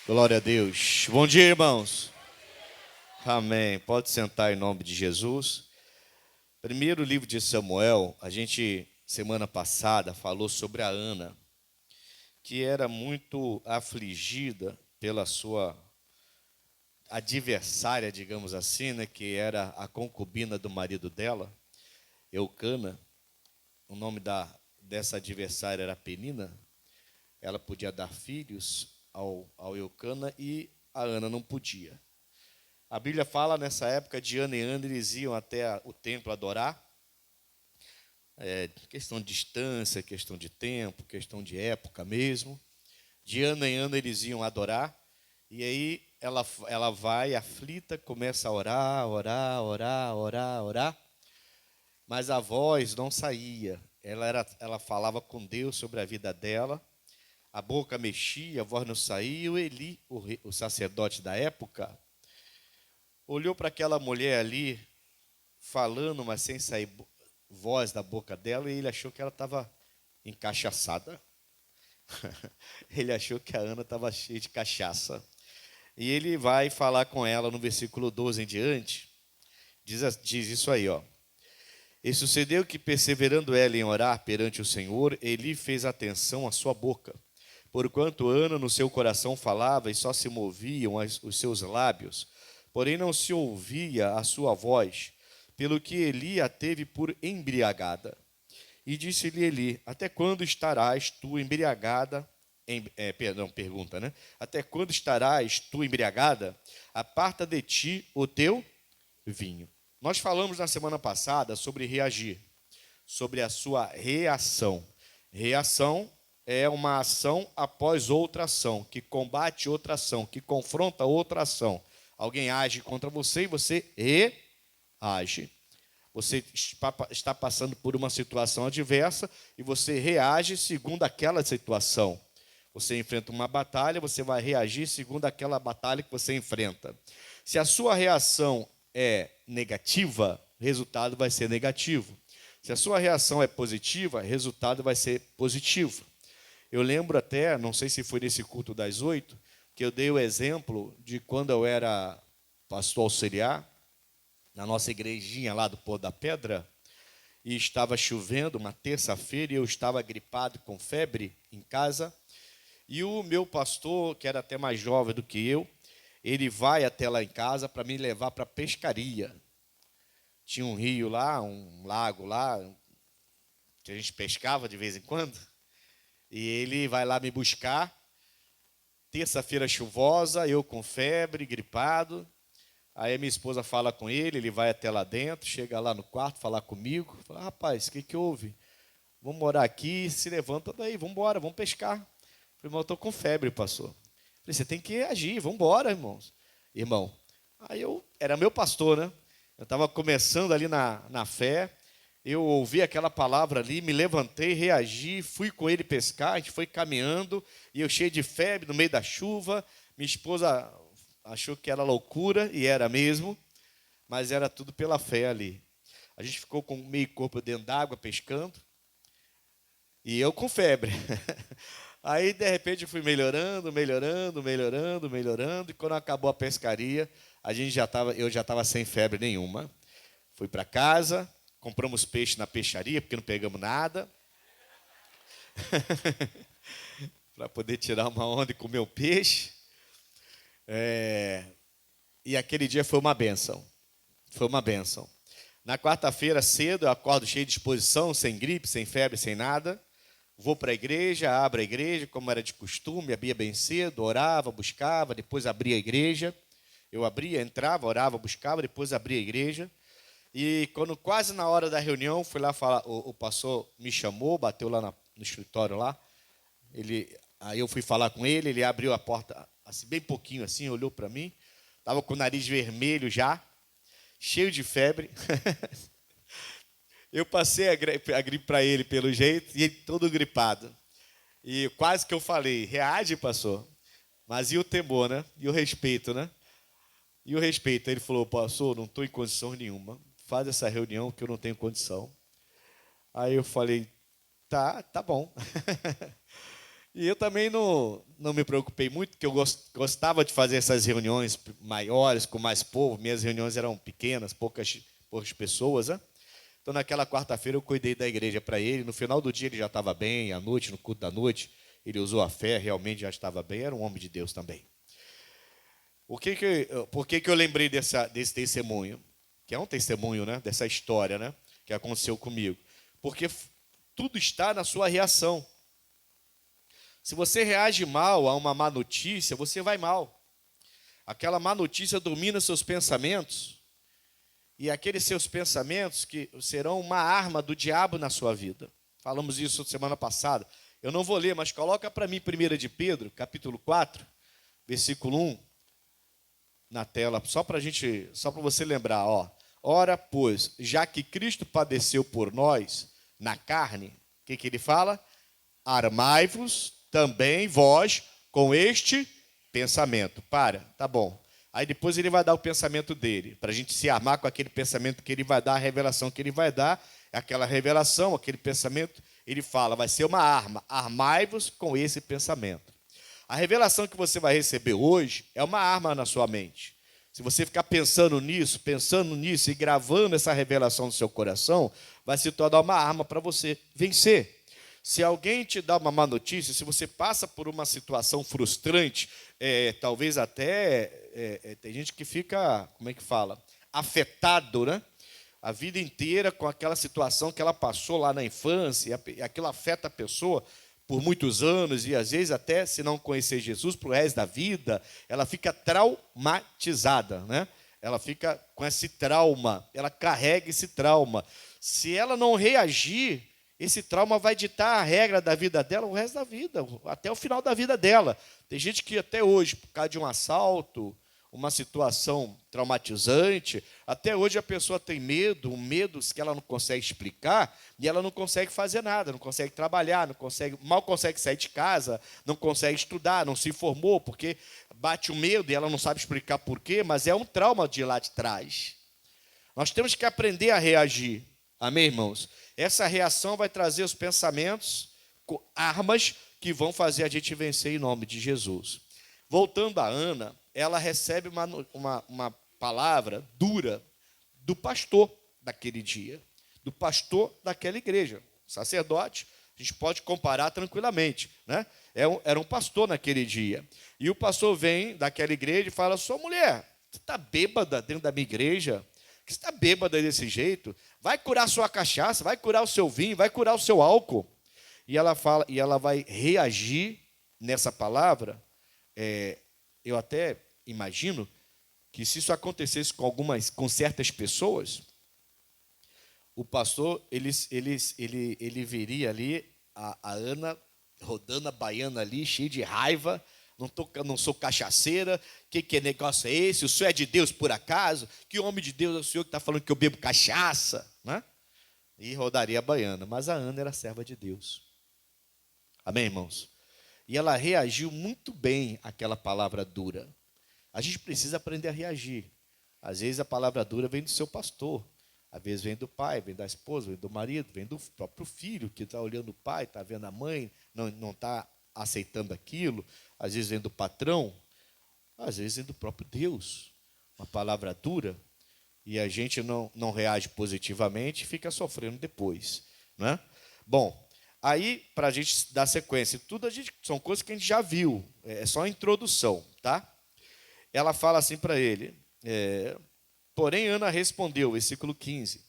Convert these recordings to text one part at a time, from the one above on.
Glória a Deus. Bom dia, irmãos. Amém. Pode sentar em nome de Jesus. Primeiro livro de Samuel, a gente, semana passada, falou sobre a Ana, que era muito afligida pela sua adversária, digamos assim, né, que era a concubina do marido dela, Eucana. O nome dessa adversária era Penina. Ela podia dar filhos ao Eucana e a Ana não podia. A Bíblia fala nessa época, de ano em ano, eles iam até o templo adorar. Questão de distância, questão de tempo, questão de época mesmo. De ano em ano eles iam adorar. E aí ela vai aflita, começa a orar. Mas a voz não saía. Ela falava com Deus sobre a vida dela. A boca mexia, a voz não saía. E o Eli, o sacerdote da época, olhou para aquela mulher ali, falando, mas sem sair voz da boca dela, e ele achou que ela estava encachaçada. Ele achou que a Ana estava cheia de cachaça. E ele vai falar com ela no versículo 12 em diante, diz isso aí, ó. E sucedeu que, perseverando ela em orar perante o Senhor, Eli fez atenção à sua boca. Porquanto Ana no seu coração falava e só se moviam os seus lábios, porém não se ouvia a sua voz, pelo que Eli a teve por embriagada. E disse-lhe Eli: até quando estarás tu embriagada? Pergunta, né? Até quando estarás tu embriagada? Aparta de ti o teu vinho. Nós falamos na semana passada sobre reagir, sobre a sua reação. Reação é uma ação após outra ação, que combate outra ação, que confronta outra ação. Alguém age contra você e você reage. Você está passando por uma situação adversa e você reage segundo aquela situação. Você enfrenta uma batalha, você vai reagir segundo aquela batalha que você enfrenta. Se a sua reação é negativa, o resultado vai ser negativo. Se a sua reação é positiva, o resultado vai ser positivo. Eu lembro até, não sei se foi nesse culto das 8, que eu dei o exemplo de quando eu era pastor auxiliar, na nossa igrejinha lá do Pôr da Pedra, e estava chovendo, uma terça-feira, e eu estava gripado com febre em casa, e o meu pastor, que era até mais jovem do que eu, ele vai até lá em casa para me levar para a pescaria. Tinha um rio lá, um lago lá, que a gente pescava de vez em quando, e ele vai lá me buscar, terça-feira chuvosa, eu com febre, gripado. Aí a minha esposa fala com ele vai até lá dentro, chega lá no quarto, falar comigo. Fala: rapaz, o que houve? Vamos morar aqui, se levanta daí, vamos embora, vamos pescar. Falei: irmão, eu estou com febre, pastor. Falei: você tem que agir, vamos embora, irmãos. Irmão, aí era meu pastor, né? Eu estava começando ali na fé, eu ouvi aquela palavra ali, me levantei, reagi, fui com ele pescar, a gente foi caminhando, e eu cheio de febre no meio da chuva, minha esposa achou que era loucura, e era mesmo, mas era tudo pela fé ali. A gente ficou com meio corpo dentro d'água, pescando, e eu com febre. Aí, de repente, eu fui melhorando, e quando acabou a pescaria, eu já estava sem febre nenhuma. Fui para casa, compramos peixe na peixaria, porque não pegamos nada, para poder tirar uma onda e comer o peixe. E aquele dia foi uma bênção. Foi uma bênção. Na quarta-feira, cedo, eu acordo cheio de disposição, sem gripe, sem febre, sem nada. Vou para a igreja, abro a igreja, como era de costume, abria bem cedo, orava, buscava, depois abria a igreja. Eu abria, entrava, orava, buscava, depois abria a igreja. E quando quase na hora da reunião, fui lá falar, o pastor me chamou, bateu lá no escritório lá. Aí eu fui falar com ele, ele abriu a porta assim, bem pouquinho assim, olhou para mim. Estava com o nariz vermelho já, cheio de febre. Eu passei a gripe para ele pelo jeito, e ele todo gripado. E quase que eu falei: reage, pastor. Mas e o temor, né? E o respeito, né? E o respeito. Ele falou: pastor, não estou em condição nenhuma. Faz essa reunião que eu não tenho condição. Aí eu falei: tá bom. E eu também não me preocupei muito, porque eu gostava de fazer essas reuniões maiores, com mais povo. Minhas reuniões eram pequenas, poucas pessoas, né? Então, naquela quarta-feira, eu cuidei da igreja para ele. No final do dia, ele já estava bem. À noite, no culto da noite, ele usou a fé, realmente já estava bem. Era um homem de Deus também. Por que eu lembrei desse testemunho? Que é um testemunho, né? Dessa história, né? Que aconteceu comigo. Porque tudo está na sua reação. Se você reage mal a uma má notícia, você vai mal. Aquela má notícia domina seus pensamentos. E aqueles seus pensamentos que serão uma arma do diabo na sua vida. Falamos isso semana passada. Eu não vou ler, mas coloca para mim 1 de Pedro, capítulo 4, versículo 1, na tela, só para você lembrar, ó. Ora, pois, já que Cristo padeceu por nós na carne, o que ele fala? Armai-vos também vós com este pensamento. Tá bom. Aí depois ele vai dar o pensamento dele, para a gente se armar com aquele pensamento que ele vai dar, a revelação que ele vai dar, aquela revelação, aquele pensamento, ele fala, vai ser uma arma, armai-vos com esse pensamento. A revelação que você vai receber hoje é uma arma na sua mente. Se você ficar pensando nisso e gravando essa revelação no seu coração, vai se tornar uma arma para você vencer. Se alguém te dá uma má notícia, se você passa por uma situação frustrante, talvez até, tem gente que fica, como é que fala? Afetado, né? A vida inteira com aquela situação que ela passou lá na infância, e aquilo afeta a pessoa por muitos anos, e às vezes até, se não conhecer Jesus, para o resto da vida, ela fica traumatizada, né? Ela fica com esse trauma, ela carrega esse trauma. Se ela não reagir, esse trauma vai ditar a regra da vida dela o resto da vida, até o final da vida dela. Tem gente que até hoje, por causa de um assalto, uma situação traumatizante, até hoje a pessoa tem medo, um medo que ela não consegue explicar, e ela não consegue fazer nada, não consegue trabalhar, mal consegue sair de casa, não consegue estudar, não se formou, porque bate o medo e ela não sabe explicar por quê, mas é um trauma de lá de trás. Nós temos que aprender a reagir. Amém, irmãos? Essa reação vai trazer os pensamentos, armas que vão fazer a gente vencer em nome de Jesus. Voltando a Ana, ela recebe uma palavra dura do pastor daquele dia, do pastor daquela igreja. Sacerdote, a gente pode comparar tranquilamente, né? Era um pastor naquele dia. E o pastor vem daquela igreja e fala, sua mulher, você está bêbada dentro da minha igreja? Você está bêbada desse jeito? Vai curar sua cachaça, vai curar o seu vinho, vai curar o seu álcool. E ela fala, e ela vai reagir nessa palavra. Eu até imagino que se isso acontecesse com certas pessoas, o pastor ele veria ali a Ana rodando a baiana ali, cheia de raiva. Não sou cachaceira, que negócio é esse? O senhor é de Deus por acaso? Que homem de Deus é o senhor que está falando que eu bebo cachaça? Né? E rodaria a baiana. Mas a Ana era serva de Deus. Amém, irmãos? E ela reagiu muito bem àquela palavra dura. A gente precisa aprender a reagir. Às vezes a palavra dura vem do seu pastor. Às vezes vem do pai, vem da esposa, vem do marido, vem do próprio filho que está olhando o pai, está vendo a mãe, não está aceitando aquilo. Às vezes vem do patrão, às vezes vem do próprio Deus. Uma palavra dura, e a gente não reage positivamente e fica sofrendo depois. Né? Bom, aí, para a gente dar sequência, são coisas que a gente já viu, é só a introdução. Tá? Ela fala assim para ele, porém Ana respondeu, versículo 15,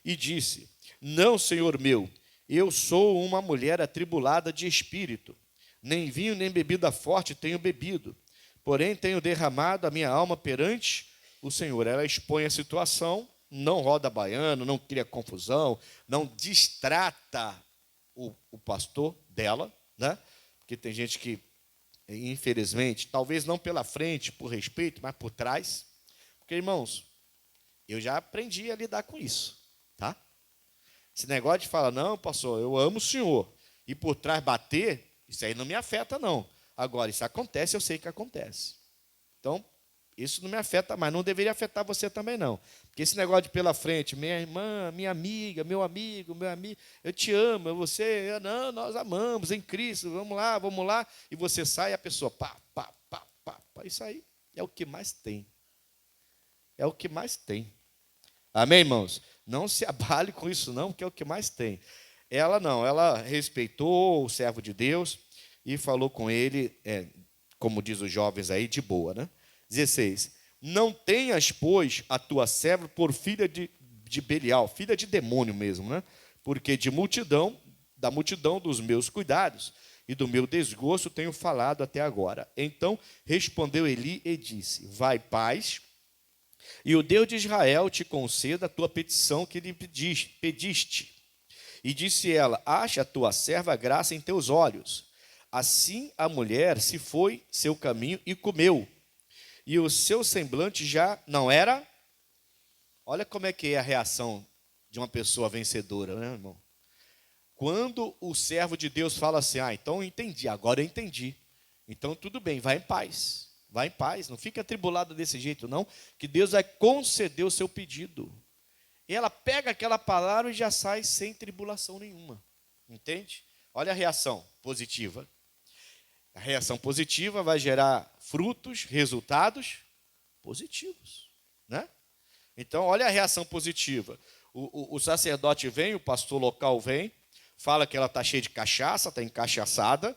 e disse, não, senhor meu, eu sou uma mulher atribulada de espírito, nem vinho nem bebida forte tenho bebido, porém tenho derramado a minha alma perante o Senhor. Ela expõe a situação, não roda baiano, não cria confusão, não distrata o pastor dela, né? Porque tem gente que, infelizmente, talvez não pela frente, por respeito, mas por trás. Porque, irmãos, eu já aprendi a lidar com isso, tá? Esse negócio de falar, não, pastor, eu amo o senhor, e por trás bater, isso aí não me afeta, não. Agora, isso acontece, eu sei que acontece. Então, Isso não me afeta mais, não deveria afetar você também não. Porque esse negócio de pela frente, minha irmã, minha amiga, meu amigo, eu te amo, você, não, nós amamos em Cristo, vamos lá. E você sai e a pessoa, pá, pá, pá, pá, pá. Isso aí é o que mais tem. É o que mais tem. Amém, irmãos? Não se abale com isso não, porque é o que mais tem. Ela não, ela respeitou o servo de Deus e falou com ele, como diz os jovens aí, de boa, né? 16. Não tenhas, pois, a tua serva por filha de Belial, filha de demônio mesmo, né? Porque da multidão dos meus cuidados e do meu desgosto tenho falado até agora. Então respondeu Eli e disse: vai, paz, e o Deus de Israel te conceda a tua petição que lhe pediste. E disse ela: acha a tua serva graça em teus olhos. Assim a mulher se foi seu caminho e comeu. E o seu semblante já não era. Olha como é que é a reação de uma pessoa vencedora, né, irmão? Quando o servo de Deus fala assim: então eu entendi, agora eu entendi. Então tudo bem, vai em paz. Vai em paz, não fica atribulado desse jeito não, que Deus vai conceder o seu pedido. E ela pega aquela palavra e já sai sem tribulação nenhuma. Entende? Olha a reação positiva. A reação positiva vai gerar frutos, resultados positivos, né? Então, olha a reação positiva. O sacerdote vem, o pastor local vem, fala que ela está cheia de cachaça, está encachaçada,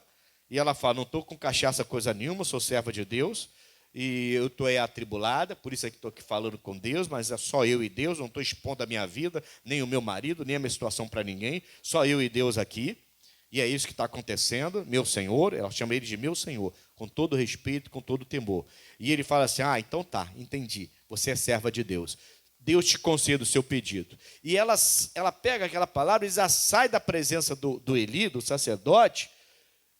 e ela fala: não estou com cachaça coisa nenhuma, sou serva de Deus, e eu estou atribulada, por isso é que estou aqui falando com Deus, mas é só eu e Deus, não estou expondo a minha vida, nem o meu marido, nem a minha situação para ninguém, só eu e Deus aqui. E é isso que está acontecendo, meu Senhor, ela chama ele de meu Senhor, com todo respeito, com todo temor. E ele fala assim: então tá, entendi, você é serva de Deus. Deus te concede o seu pedido. E ela pega aquela palavra e já sai da presença do Eli, do sacerdote,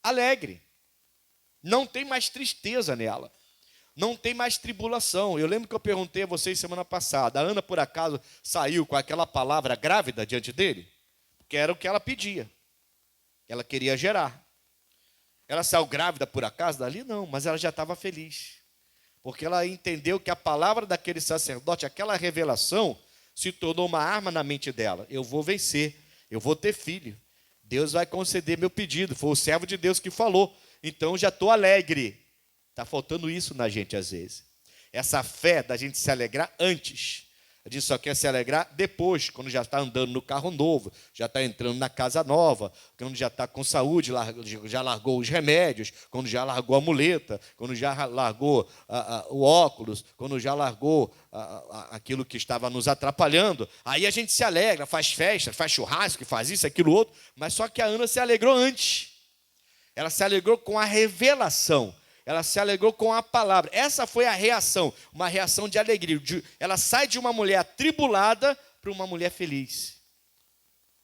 alegre. Não tem mais tristeza nela. Não tem mais tribulação. Eu lembro que eu perguntei a vocês semana passada, a Ana por acaso saiu com aquela palavra grávida diante dele? Porque era o que ela pedia. Ela queria gerar. Ela saiu grávida por acaso dali? Não, mas ela já estava feliz. Porque ela entendeu que a palavra daquele sacerdote, aquela revelação, se tornou uma arma na mente dela. Eu vou vencer, eu vou ter filho. Deus vai conceder meu pedido. Foi o servo de Deus que falou. Então já estou alegre. Está faltando isso na gente às vezes. Essa fé da gente se alegrar antes. A gente só quer se alegrar depois, quando já está andando no carro novo, já está entrando na casa nova, quando já está com saúde, já largou os remédios, quando já largou a muleta, quando já largou o óculos, quando já largou aquilo que estava nos atrapalhando. Aí a gente se alegra, faz festa, faz churrasco, faz isso, aquilo, outro. Mas só que a Ana se alegrou antes. Ela se alegrou com a revelação. Ela se alegrou com a palavra. Essa foi a reação, uma reação de alegria. Ela sai de uma mulher atribulada para uma mulher feliz.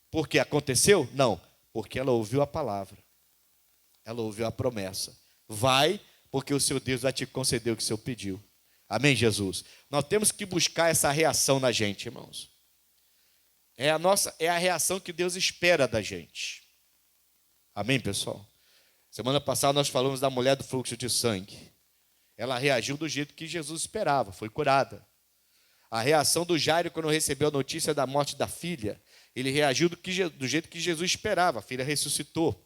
Por que aconteceu? Não, porque ela ouviu a palavra. Ela ouviu a promessa. Vai, porque o seu Deus vai te conceder o que o Senhor pediu. Amém, Jesus? Nós temos que buscar essa reação na gente, irmãos. É a reação que Deus espera da gente. Amém, pessoal? Semana passada nós falamos da mulher do fluxo de sangue. Ela reagiu do jeito que Jesus esperava, foi curada. A reação do Jairo quando recebeu a notícia da morte da filha, ele reagiu do jeito que Jesus esperava, a filha ressuscitou.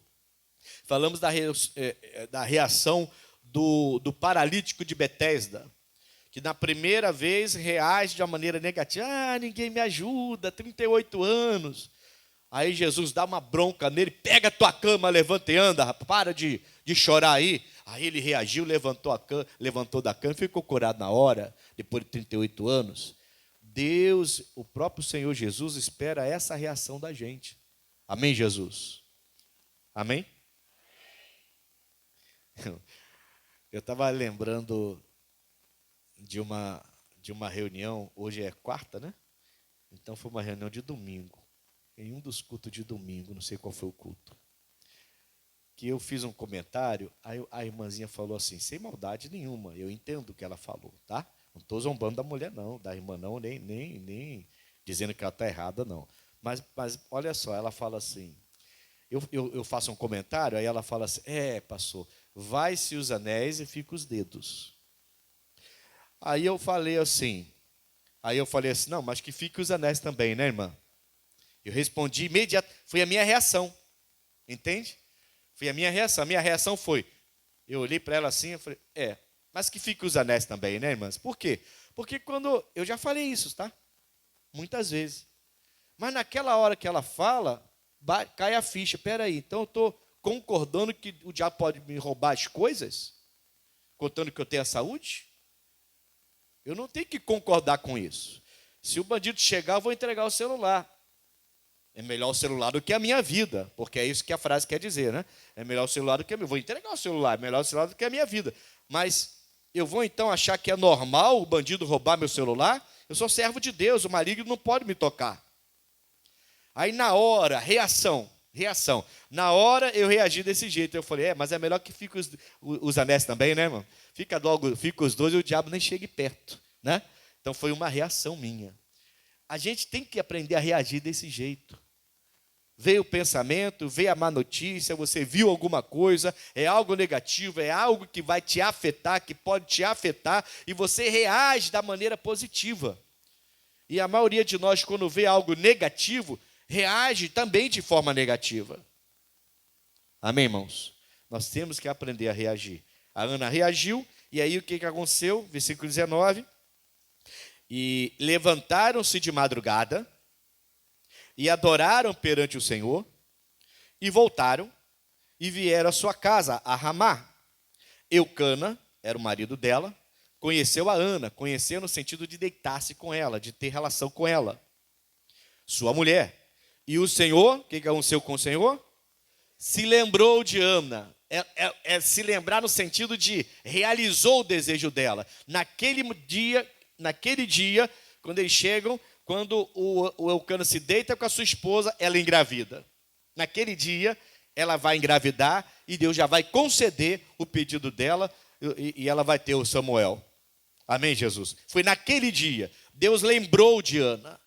Falamos da reação do paralítico de Betesda, que na primeira vez reage de uma maneira negativa. Ninguém me ajuda, 38 anos. Aí Jesus dá uma bronca nele, pega a tua cama, levanta e anda, para de chorar aí. Aí ele reagiu, levantou da cama e ficou curado na hora, depois de 38 anos. Deus, o próprio Senhor Jesus, espera essa reação da gente. Amém, Jesus? Amém? Eu estava lembrando de uma reunião, hoje é quarta, né? Então foi uma reunião de domingo. Em um dos cultos de domingo, não sei qual foi o culto, que eu fiz um comentário, aí a irmãzinha falou assim, sem maldade nenhuma, eu entendo o que ela falou, tá? Não estou zombando da mulher não, da irmã não, nem dizendo que ela está errada não. Mas olha só, ela fala assim, eu faço um comentário, aí ela fala assim, pastor, vai-se os anéis e fica os dedos. Aí eu falei assim, não, mas que fique os anéis também, né, irmã? Eu respondi imediatamente, foi a minha reação, entende? Foi a minha reação. A minha reação foi, eu olhei para ela assim, eu falei, mas que fique os anéis também, né, irmãs? Por quê? Porque quando, eu já falei isso, tá? Muitas vezes. Mas naquela hora que ela fala, cai a ficha. Peraí, então eu estou concordando que o diabo pode me roubar as coisas? Contando que eu tenho a saúde? Eu não tenho que concordar com isso. Se o bandido chegar, eu vou entregar o celular. É melhor o celular do que a minha vida, porque é isso que a frase quer dizer, né? É melhor o celular do que a minha vida. Vou entregar o celular, é melhor o celular do que a minha vida. Mas eu vou então achar que é normal o bandido roubar meu celular? Eu sou servo de Deus, o maligno não pode me tocar. Aí na hora, reação. Na hora eu reagi desse jeito. Eu falei, mas é melhor que fique os anéis também, né, irmão? Fica os dois e o diabo nem chegue perto, né? Então foi uma reação minha. A gente tem que aprender a reagir desse jeito. Veio o pensamento, veio a má notícia, você viu alguma coisa, é algo negativo, é algo que vai te afetar, que pode te afetar, e você reage da maneira positiva. E a maioria de nós, quando vê algo negativo, reage também de forma negativa. Amém, irmãos? Nós temos que aprender a reagir. A Ana reagiu, e aí o que aconteceu? Versículo 19. E levantaram-se de madrugada, e adoraram perante o Senhor, e voltaram, e vieram à sua casa, a Ramá. Eucana, era o marido dela, conheceu a Ana, conheceu no sentido de deitar-se com ela, de ter relação com ela, sua mulher. E o Senhor, o que aconteceu com o Senhor? Se lembrou de Ana, se lembrar no sentido de realizou o desejo dela. Naquele dia, quando eles chegam, quando o Eucana se deita com a sua esposa, ela engravida. Naquele dia, ela vai engravidar e Deus já vai conceder o pedido dela e ela vai ter o Samuel. Amém, Jesus? Foi naquele dia. Deus lembrou de Ana.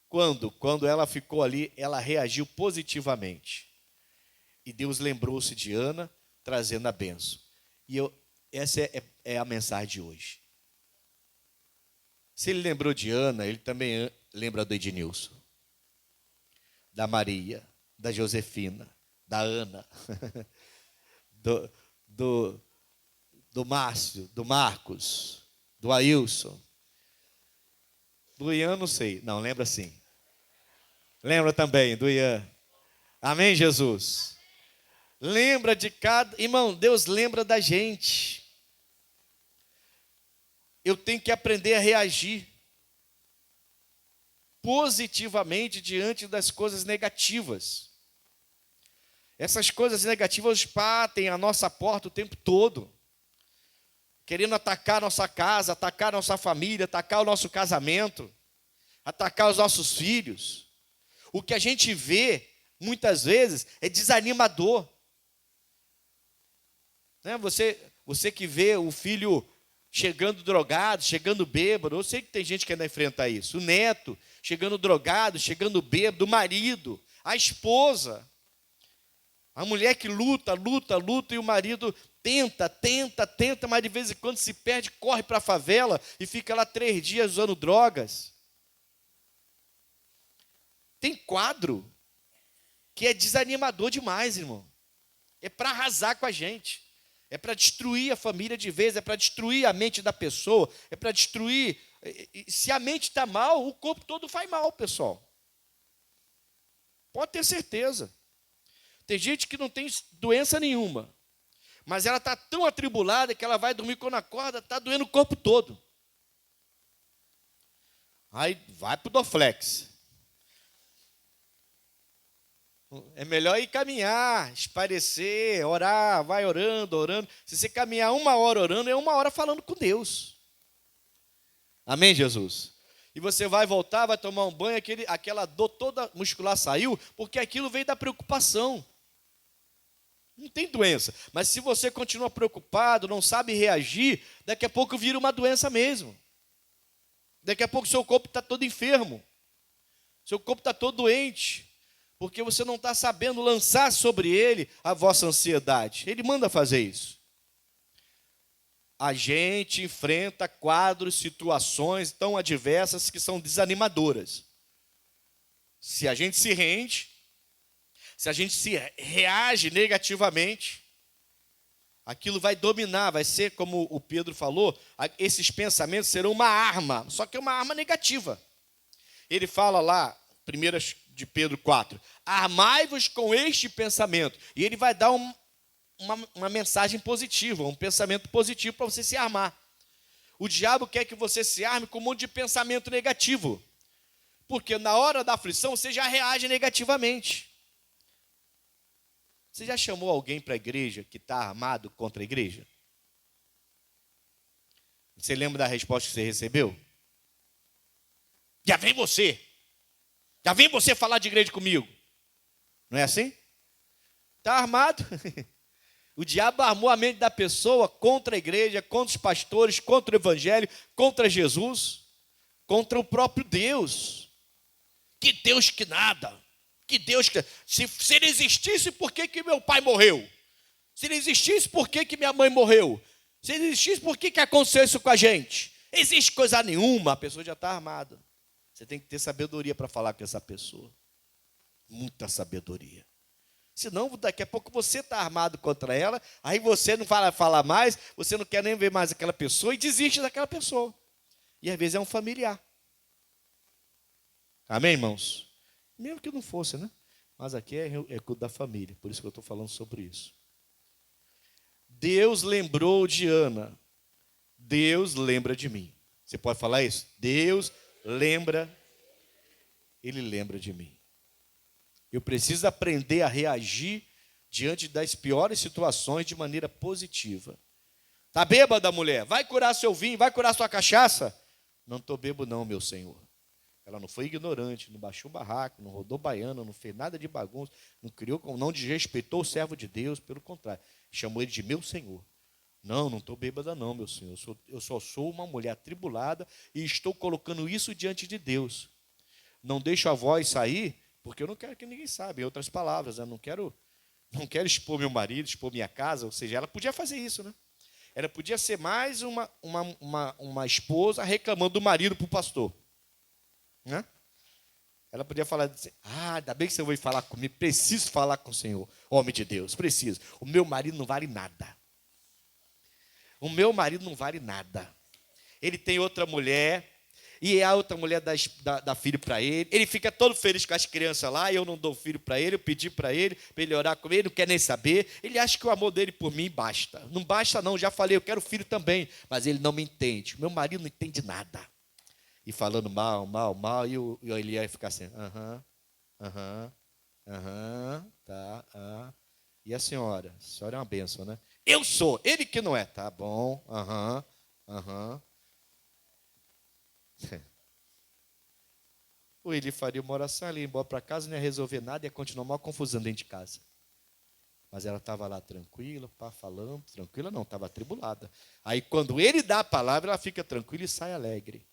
Quando? Quando ela ficou ali, ela reagiu positivamente. E Deus lembrou-se de Ana, trazendo a bênção. Essa é a mensagem de hoje. Se ele lembrou de Ana, ele também lembra do Ednilson, da Maria, da Josefina, da Ana, do Márcio, do Marcos, do Ailson. Do Ian, não sei. Não, lembra sim. Lembra também do Ian. Amém, Jesus? Lembra de cada... Irmão, Deus lembra da gente. Eu tenho que aprender a reagir positivamente diante das coisas negativas. Essas coisas negativas batem a nossa porta o tempo todo, querendo atacar a nossa casa, atacar a nossa família, atacar o nosso casamento, atacar os nossos filhos. O que a gente vê, muitas vezes, é desanimador. Né? Você que vê o filho chegando drogado, chegando bêbado, eu sei que tem gente que ainda enfrenta isso. O neto chegando drogado, chegando bêbado, o marido, a esposa, a mulher que luta, e o marido tenta, mas de vez em quando se perde, corre para a favela e fica lá 3 dias usando drogas. Tem quadro que é desanimador demais, irmão. É para arrasar com a gente. É para destruir a família de vez, é para destruir a mente da pessoa, é para destruir... Se a mente está mal, o corpo todo faz mal, pessoal. Pode ter certeza. Tem gente que não tem doença nenhuma, mas ela está tão atribulada que ela vai dormir quando acorda, está doendo o corpo todo. Aí vai para o Dorflex. É melhor ir caminhar, espairecer, orar, vai orando. Se você caminhar 1 hora orando, é 1 hora falando com Deus. Amém, Jesus? E você vai voltar, vai tomar um banho, aquela dor toda muscular saiu, porque aquilo veio da preocupação. Não tem doença, mas se você continua preocupado, não sabe reagir, daqui a pouco vira uma doença mesmo. Daqui a pouco seu corpo está todo enfermo, seu corpo está todo doente, porque você não está sabendo lançar sobre ele a vossa ansiedade. Ele manda fazer isso. a gente enfrenta quadros, situações tão adversas que são desanimadoras. Se a gente se rende, se a gente se reage negativamente, aquilo vai dominar, vai ser, como o Pedro falou, esses pensamentos serão uma arma, só que é uma arma negativa. Ele fala lá, 1 de Pedro 4, armai-vos com este pensamento. E ele vai dar uma mensagem positiva, um pensamento positivo para você se armar. O diabo quer que você se arme com um monte de pensamento negativo, porque na hora da aflição você já reage negativamente. Você já chamou alguém para a igreja que está armado contra a igreja? Você lembra da resposta que você recebeu? Já vem você. Já vem você falar de igreja comigo. Não é assim? Está armado. O diabo armou a mente da pessoa contra a igreja, contra os pastores, contra o evangelho, contra Jesus, contra o próprio Deus. Que Deus que nada. Que Deus que... Se ele existisse, por que meu pai morreu? Se ele existisse, por que minha mãe morreu? Se ele existisse, por que aconteceu isso com a gente? Existe coisa nenhuma, a pessoa já está armada. Você tem que ter sabedoria para falar com essa pessoa. Muita sabedoria. Senão, daqui a pouco você está armado contra ela, aí você não vai falar mais, você não quer nem ver mais aquela pessoa e desiste daquela pessoa. E às vezes é um familiar. Amém, irmãos? Mesmo que não fosse, né? Mas aqui é culto da família, por isso que eu estou falando sobre isso. Deus lembrou de Ana. Deus lembra de mim. Você pode falar isso? Deus lembra, Ele lembra de mim. Eu preciso aprender a reagir diante das piores situações de maneira positiva. Está bêbada, mulher? Vai curar seu vinho, vai curar sua cachaça? Não estou bêbado não, meu Senhor. Ela não foi ignorante, não baixou o barraco, não rodou baiano, não fez nada de bagunça, não desrespeitou o servo de Deus, pelo contrário, chamou ele de meu Senhor. Não estou bêbada não, meu Senhor. Eu só sou uma mulher atribulada e estou colocando isso diante de Deus. Não deixo a voz sair, porque eu não quero que ninguém saiba. Em outras palavras, eu não quero expor meu marido, expor minha casa. Ou seja, ela podia fazer isso, né? Ela podia ser mais uma esposa reclamando do marido para o pastor. Né? Ela podia falar assim, ainda bem que você veio falar comigo, preciso falar com o Senhor, homem de Deus, preciso. O meu marido não vale nada. O meu marido não vale nada. Ele tem outra mulher, e a outra mulher dá filho para ele. Ele fica todo feliz com as crianças lá, e eu não dou filho para ele, eu pedi para ele orar comigo, ele não quer nem saber. Ele acha que o amor dele por mim basta. Não basta não, já falei, eu quero filho também, mas ele não me entende. O meu marido não entende nada. E falando mal, e o Eli ia ficar assim, tá. E a senhora é uma bênção, né? Eu sou, ele que não é, tá bom, O Eli faria uma oração, ele ia embora para casa, não ia resolver nada, ia continuar uma confusão dentro de casa. Mas ela estava lá tranquila, falando, tranquila não, estava atribulada. Aí quando ele dá a palavra, ela fica tranquila e sai alegre.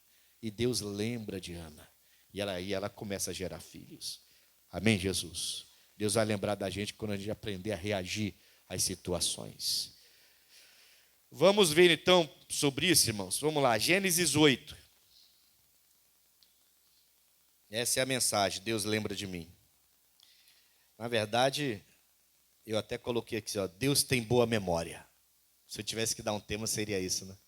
E Deus lembra de Ana. E ela começa a gerar filhos. Amém, Jesus? Deus vai lembrar da gente quando a gente aprender a reagir às situações. Vamos ver então sobre isso, irmãos. Vamos lá, Gênesis 8. Essa é a mensagem, Deus lembra de mim. Na verdade, eu até coloquei aqui, ó, Deus tem boa memória. Se eu tivesse que dar um tema, seria isso, né?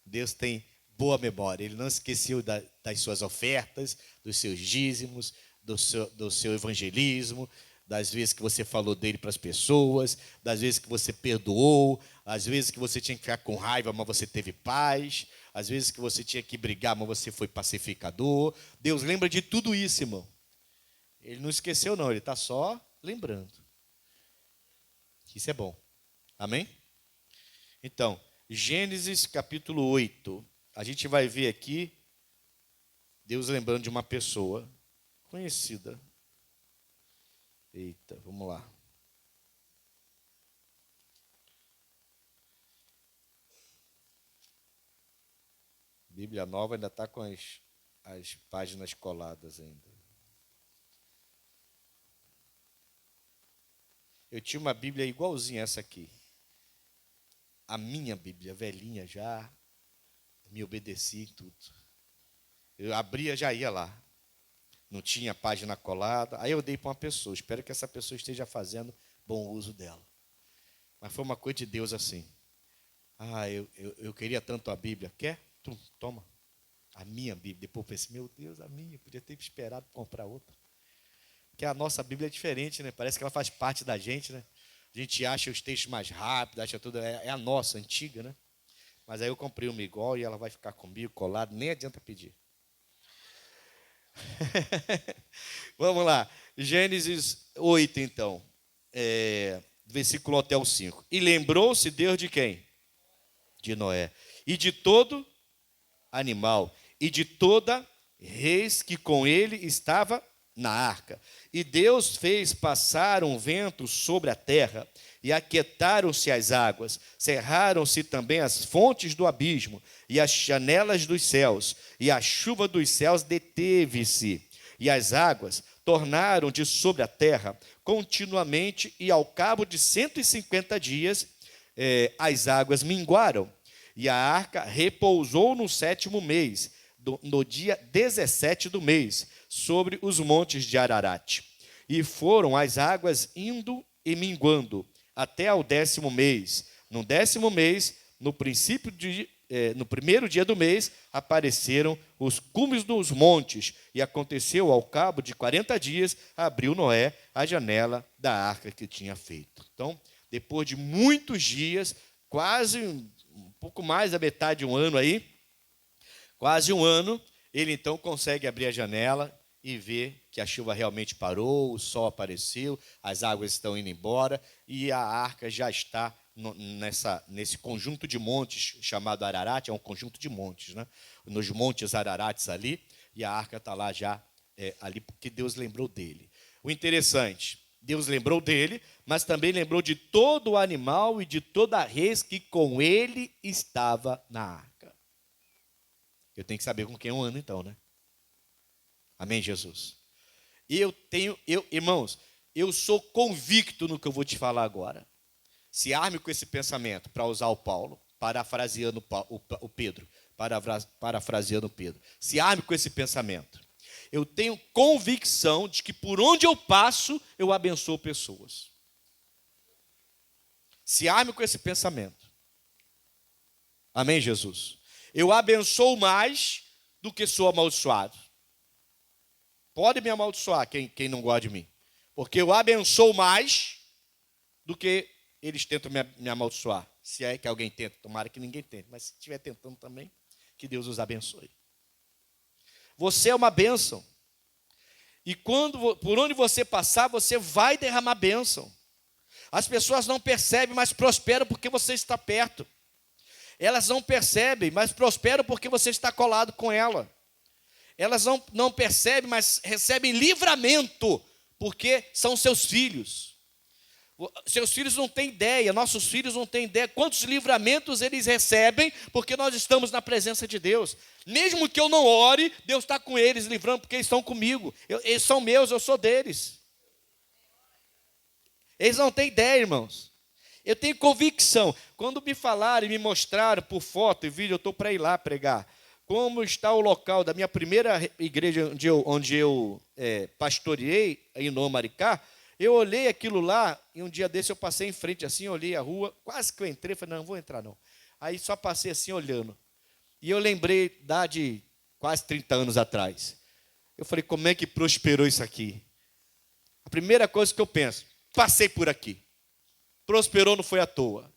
Deus tem boa memória. Ele não esqueceu das suas ofertas, dos seus dízimos, do seu evangelismo, das vezes que você falou dele para as pessoas, das vezes que você perdoou, às vezes que você tinha que ficar com raiva, mas você teve paz, às vezes que você tinha que brigar, mas você foi pacificador. Deus lembra de tudo isso, irmão. Ele não esqueceu, não, ele está só lembrando. Isso é bom. Amém? Então, Gênesis capítulo 8. A gente vai ver aqui Deus lembrando de uma pessoa conhecida. Eita, vamos lá. Bíblia Nova ainda está com as páginas coladas ainda. Eu tinha uma Bíblia igualzinha a essa aqui. a minha Bíblia, velhinha já, me obedecia em tudo. Eu abria, já ia lá. Não tinha página colada. Aí eu dei para uma pessoa. Espero que essa pessoa esteja fazendo bom uso dela. Mas foi uma coisa de Deus assim. Eu queria tanto a Bíblia. Quer? Toma. A minha Bíblia. Depois eu pensei, meu Deus, a minha. Podia ter esperado comprar outra. Porque a nossa Bíblia é diferente, né? Parece que ela faz parte da gente, né? A gente acha os textos mais rápidos, acha tudo. É a nossa, antiga, né? Mas aí eu comprei uma igual e ela vai ficar comigo, colado. Nem adianta pedir. Vamos lá. Gênesis 8, então. Versículo até o 5. E lembrou-se Deus de quem? De Noé. E de todo animal. E de toda res que com ele estava na arca. E Deus fez passar um vento sobre a terra, e aquietaram-se as águas, cerraram-se também as fontes do abismo, e as janelas dos céus, e a chuva dos céus deteve-se, e as águas tornaram de sobre a terra continuamente, e ao cabo de 150 dias, as águas minguaram, e a arca repousou no 7º mês, no dia 17 do mês, sobre os montes de Ararat. E foram as águas indo e minguando, até ao 10º mês. No 10º mês, no primeiro dia do mês, apareceram os cumes dos montes, e aconteceu, ao cabo de 40 dias, abriu Noé a janela da arca que tinha feito. Então, depois de muitos dias, quase um pouco mais da metade de um ano aí, quase um ano, ele então consegue abrir a janela e ver que a chuva realmente parou, o sol apareceu, as águas estão indo embora e a arca já está nesse conjunto de montes chamado Ararat. É um conjunto de montes, né? Nos montes Ararates ali, e a arca está lá já, ali porque Deus lembrou dele. O interessante, Deus lembrou dele, mas também lembrou de todo o animal e de toda a res que com ele estava na arca. Eu tenho que saber com quem eu ando então, né? Amém, Jesus? Irmãos, eu sou convicto no que eu vou te falar agora. Se arme com esse pensamento, para usar o Paulo, parafraseando o Pedro, parafraseando o Pedro. Se arme com esse pensamento. Eu tenho convicção de que por onde eu passo, eu abençoo pessoas. Se arme com esse pensamento. Amém, Jesus? Eu abençoo mais do que sou amaldiçoado. Pode me amaldiçoar quem não gosta de mim. Porque eu abençoo mais do que eles tentam me amaldiçoar. Se é que alguém tenta, tomara que ninguém tente. Mas se estiver tentando também, que Deus os abençoe. Você é uma bênção. E por onde você passar, você vai derramar bênção. As pessoas não percebem, mas prosperam porque você está perto. Elas não percebem, mas prosperam porque você está colado com ela. Elas não percebem, mas recebem livramento, porque são seus filhos. Seus filhos não têm ideia, nossos filhos não têm ideia quantos livramentos eles recebem, porque nós estamos na presença de Deus. Mesmo que eu não ore, Deus está com eles, livrando, porque eles estão comigo. Eles são meus, eu sou deles. Eles não têm ideia, irmãos. Eu tenho convicção. Quando me falaram e me mostraram por foto e vídeo, eu estou para ir lá pregar. Como está o local da minha primeira igreja onde eu pastoreei, em Novo Maricá, eu olhei aquilo lá, e um dia desse eu passei em frente assim, olhei a rua, quase que eu entrei, falei, não vou entrar não. Aí só passei assim olhando. E eu lembrei de quase 30 anos atrás. Eu falei, como é que prosperou isso aqui? A primeira coisa que eu penso, passei por aqui. Prosperou, não foi à toa.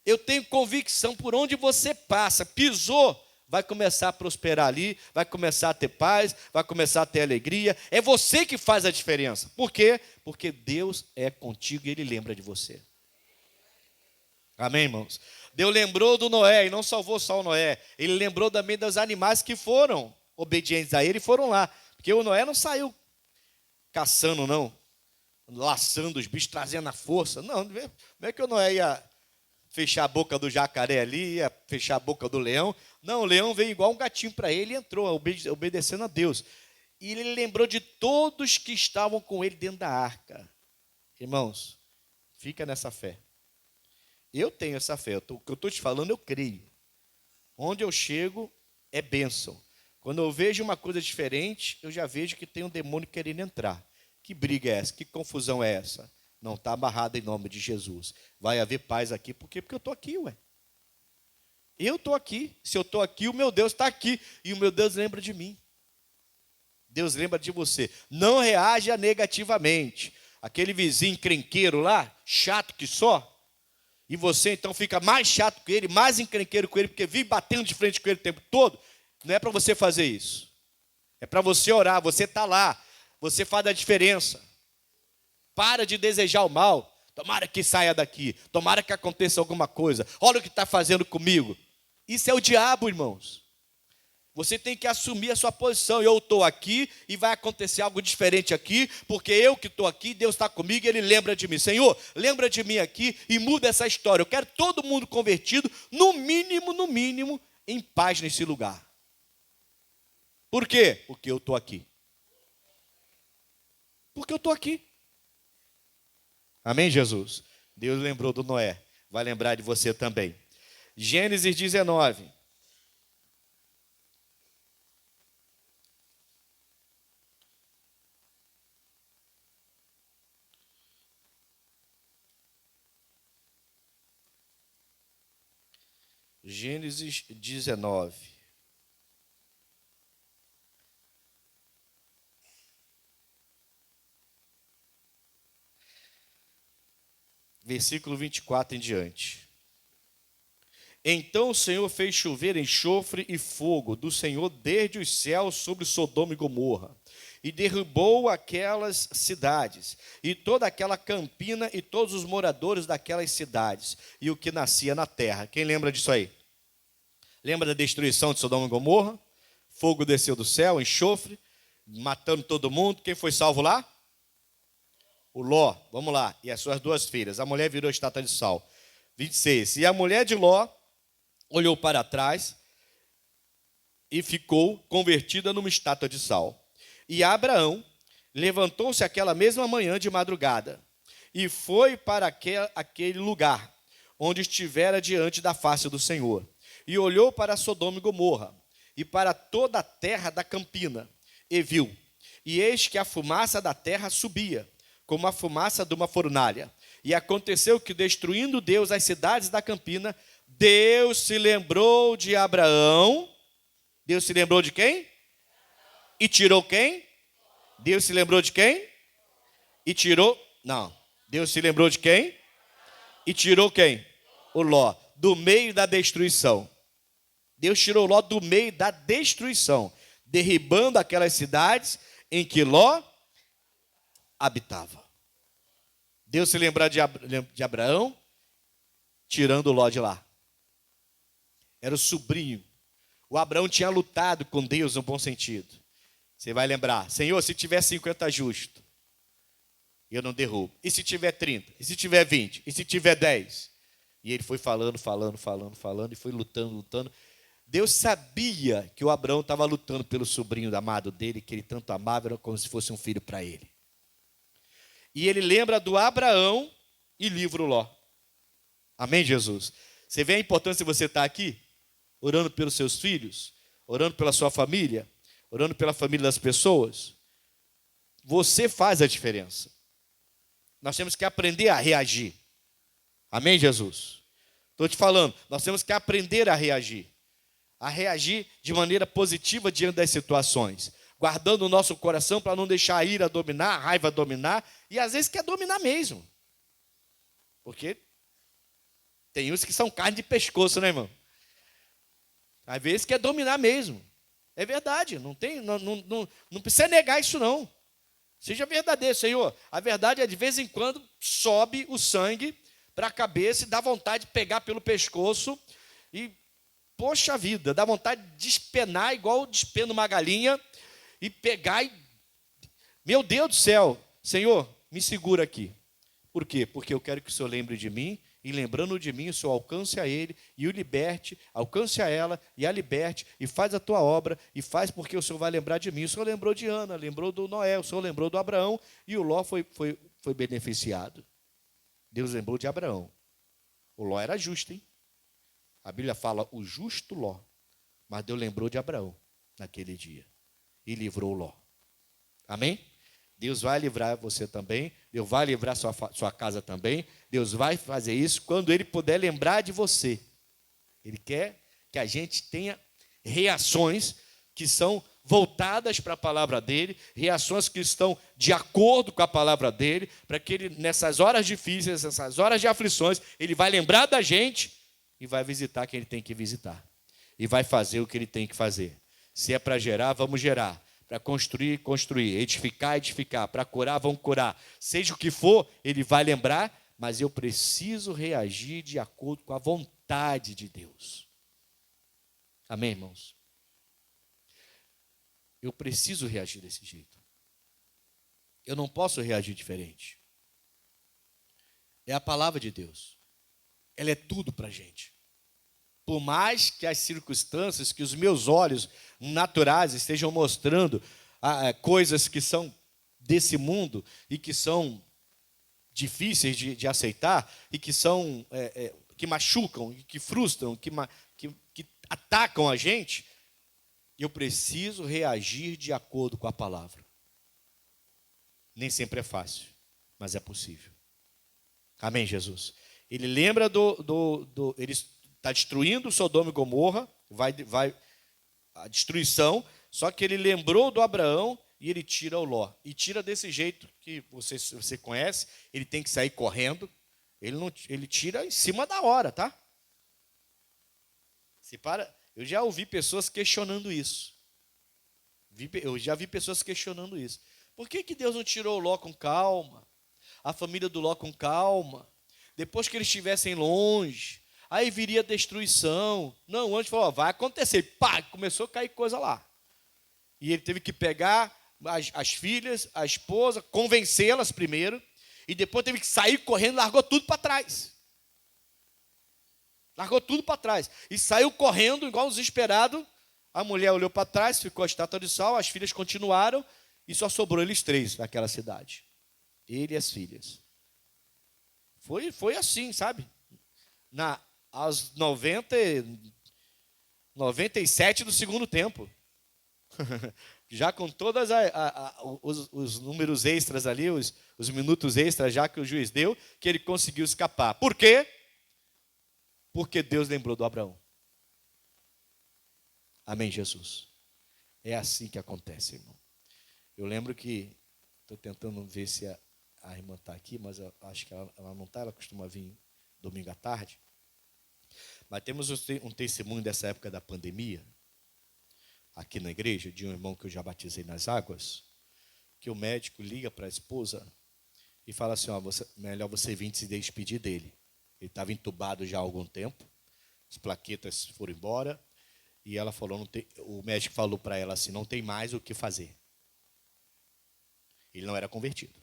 Eu tenho convicção, por onde você passa, pisou, vai começar a prosperar ali, vai começar a ter paz, vai começar a ter alegria. É você que faz a diferença. Por quê? Porque Deus é contigo e Ele lembra de você. Amém, irmãos? Deus lembrou do Noé e não salvou só o Noé. Ele lembrou também dos animais que foram obedientes a Ele e foram lá. Porque o Noé não saiu caçando, não. Laçando os bichos, trazendo a força. Não é que o Noé ia fechar a boca do jacaré ali, ia fechar a boca do leão. Não, o leão veio igual um gatinho para ele e entrou, obedecendo a Deus. E ele lembrou de todos que estavam com ele dentro da arca. Irmãos, fica nessa fé. Eu tenho essa fé. O que eu estou te falando, eu creio. Onde eu chego, é bênção. Quando eu vejo uma coisa diferente, eu já vejo que tem um demônio querendo entrar. Que briga é essa? Que confusão é essa? Não, está amarrada em nome de Jesus. Vai haver paz aqui. Por quê? Porque eu estou aqui, ué. Eu estou aqui. Se eu estou aqui, o meu Deus está aqui. E o meu Deus lembra de mim. Deus lembra de você. Não reaja negativamente. Aquele vizinho encrenqueiro lá, chato que só, e você então fica mais chato que ele, mais encrenqueiro com ele, porque vive batendo de frente com ele o tempo todo. Não é para você fazer isso. É para você orar, você está lá, você faz a diferença. Para de desejar o mal. Tomara que saia daqui, tomara que aconteça alguma coisa. Olha o que está fazendo comigo. Isso é o diabo, irmãos. Você tem que assumir a sua posição. Eu estou aqui e vai acontecer algo diferente aqui, porque eu que estou aqui, Deus está comigo e Ele lembra de mim. Senhor, lembra de mim aqui e muda essa história. Eu quero todo mundo convertido, no mínimo, em paz nesse lugar. Por quê? Porque eu estou aqui. Porque eu estou aqui. Amém, Jesus? Deus lembrou do Noé, vai lembrar de você também. Gênesis 19. Gênesis 19. Versículo 24 em diante. Então o Senhor fez chover enxofre e fogo do Senhor desde os céus sobre Sodoma e Gomorra, e derrubou aquelas cidades, e toda aquela campina, e todos os moradores daquelas cidades, e o que nascia na terra. Quem lembra disso aí? Lembra da destruição de Sodoma e Gomorra? Fogo desceu do céu, enxofre, matando todo mundo. Quem foi salvo lá? O Ló, vamos lá, e as suas duas filhas. A mulher virou estátua de sal. 26. E a mulher de Ló olhou para trás e ficou convertida numa estátua de sal. E Abraão levantou-se aquela mesma manhã de madrugada e foi para aquele lugar onde estivera diante da face do Senhor. E olhou para Sodoma e Gomorra e para toda a terra da campina e viu. E eis que a fumaça da terra subia, como a fumaça de uma fornalha. E aconteceu que, destruindo Deus as cidades da campina, Deus se lembrou de Abraão. Deus se lembrou de quem? E tirou quem? Deus se lembrou de quem? E tirou? Não. Deus se lembrou de quem? E tirou quem? O Ló, do meio da destruição. Deus tirou Ló do meio da destruição, derribando aquelas cidades em que Ló habitava. Deus se lembrar de Abraão, tirando Ló de lá. Era o sobrinho. O Abraão tinha lutado com Deus no bom sentido. Você vai lembrar, Senhor, se tiver 50 justo, eu não derrubo. E se tiver 30? E se tiver 20? E se tiver 10? E ele foi falando, e foi lutando. Deus sabia que o Abraão estava lutando pelo sobrinho amado dele, que ele tanto amava, era como se fosse um filho para ele. E ele lembra do Abraão e livra o Ló. Amém, Jesus? Você vê a importância de você estar aqui, orando pelos seus filhos, orando pela sua família, orando pela família das pessoas? Você faz a diferença. Nós temos que aprender a reagir. Amém, Jesus? Estou te falando, nós temos que aprender a reagir de maneira positiva diante das situações, guardando o nosso coração para não deixar a ira dominar, a raiva dominar, e às vezes quer dominar mesmo. Porque tem uns que são carne de pescoço, né, irmão? Às vezes quer dominar mesmo. É verdade, não precisa negar isso não. Seja verdadeiro, Senhor. A verdade é de vez em quando sobe o sangue para a cabeça e dá vontade de pegar pelo pescoço e, poxa vida, dá vontade de despenar igual despena uma galinha e pegar e... Meu Deus do céu, Senhor, me segura aqui. Por quê? Porque eu quero que o Senhor lembre de mim, e lembrando de mim, o Senhor alcance a ele e o liberte, alcance a ela e a liberte, e faz a tua obra, e faz porque o Senhor vai lembrar de mim. O Senhor lembrou de Ana, lembrou do Noé, o Senhor lembrou do Abraão, e o Ló foi beneficiado. Deus lembrou de Abraão. O Ló era justo, hein? A Bíblia fala o justo Ló. Mas Deus lembrou de Abraão naquele dia e livrou Ló. Amém? Deus vai livrar você também. Deus vai livrar sua casa também. Deus vai fazer isso quando Ele puder lembrar de você. Ele quer que a gente tenha reações que são voltadas para a palavra dele, reações que estão de acordo com a palavra dele, para que ele, nessas horas difíceis, nessas horas de aflições, ele vai lembrar da gente e vai visitar quem ele tem que visitar. E vai fazer o que ele tem que fazer. Se é para gerar, vamos gerar. Para construir, construir. Edificar, edificar. Para curar, vamos curar. Seja o que for, ele vai lembrar, mas eu preciso reagir de acordo com a vontade de Deus. Amém, irmãos? Eu preciso reagir desse jeito. Eu não posso reagir diferente. É a palavra de Deus. Ela é tudo para a gente. Por mais que as circunstâncias, que os meus olhos naturais estejam mostrando coisas que são desse mundo e que são difíceis de aceitar e que são que machucam, que frustram, que atacam a gente, eu preciso reagir de acordo com a palavra. Nem sempre é fácil, mas é possível. Amém, Jesus? Ele lembra ele está destruindo Sodoma e Gomorra, vai a destruição, só que ele lembrou do Abraão e ele tira o Ló. E tira desse jeito que você conhece, ele tem que sair correndo, ele tira em cima da hora, tá? Eu já ouvi pessoas questionando isso. Eu já vi pessoas questionando isso. Por que Deus não tirou o Ló com calma? A família do Ló com calma? Depois que eles estivessem longe, aí viria destruição. Não, antes falou, vai acontecer. Pá, começou a cair coisa lá. E ele teve que pegar as filhas, a esposa, convencê-las primeiro, e depois teve que sair correndo, largou tudo para trás. Largou tudo para trás. E saiu correndo, igual um desesperado. A mulher olhou para trás, ficou a estátua de sal, as filhas continuaram, e só sobrou eles 3 naquela cidade. Ele e as filhas. Foi assim, sabe? Aos 97 do segundo tempo. Já com todos os números extras ali, os minutos extras já que o juiz deu, que ele conseguiu escapar. Por quê? Porque Deus lembrou do Abraão. Amém, Jesus? É assim que acontece, irmão. Eu lembro que, estou tentando ver se a irmã está aqui, mas eu acho que ela não está, ela costuma vir domingo à tarde. Mas temos um testemunho dessa época da pandemia, aqui na igreja, de um irmão que eu já batizei nas águas, que o médico liga para a esposa e fala assim, melhor você vir se despedir dele. Ele estava entubado já há algum tempo, as plaquetas foram embora, e ela falou, o médico falou para ela assim, não tem mais o que fazer. Ele não era convertido.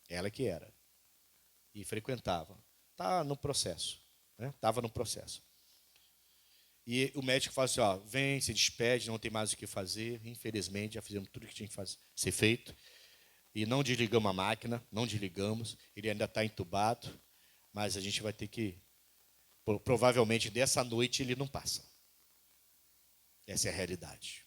Ela que era. E frequentava. Está no processo. Estava no processo. E o médico falou assim, vem, se despede, não tem mais o que fazer. Infelizmente, já fizemos tudo que tinha que ser feito. E não desligamos a máquina, não desligamos. Ele ainda está entubado. Mas a gente vai ter que, provavelmente, dessa noite ele não passa. Essa é a realidade.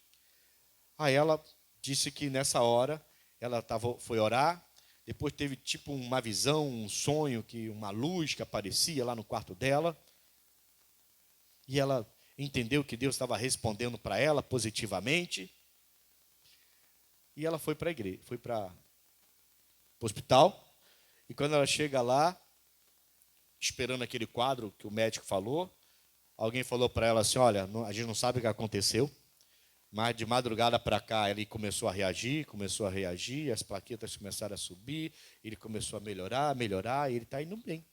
Aí ela disse que nessa hora, ela foi orar, depois teve tipo uma visão, um sonho, uma luz que aparecia lá no quarto dela. E ela entendeu que Deus estava respondendo para ela positivamente. E ela foi para a igreja, foi para o hospital. E quando ela chega lá, esperando aquele quadro que o médico falou, alguém falou para ela assim, olha, a gente não sabe o que aconteceu, mas de madrugada para cá ele começou a reagir, as plaquetas começaram a subir, ele começou a melhorar, e ele está indo bem.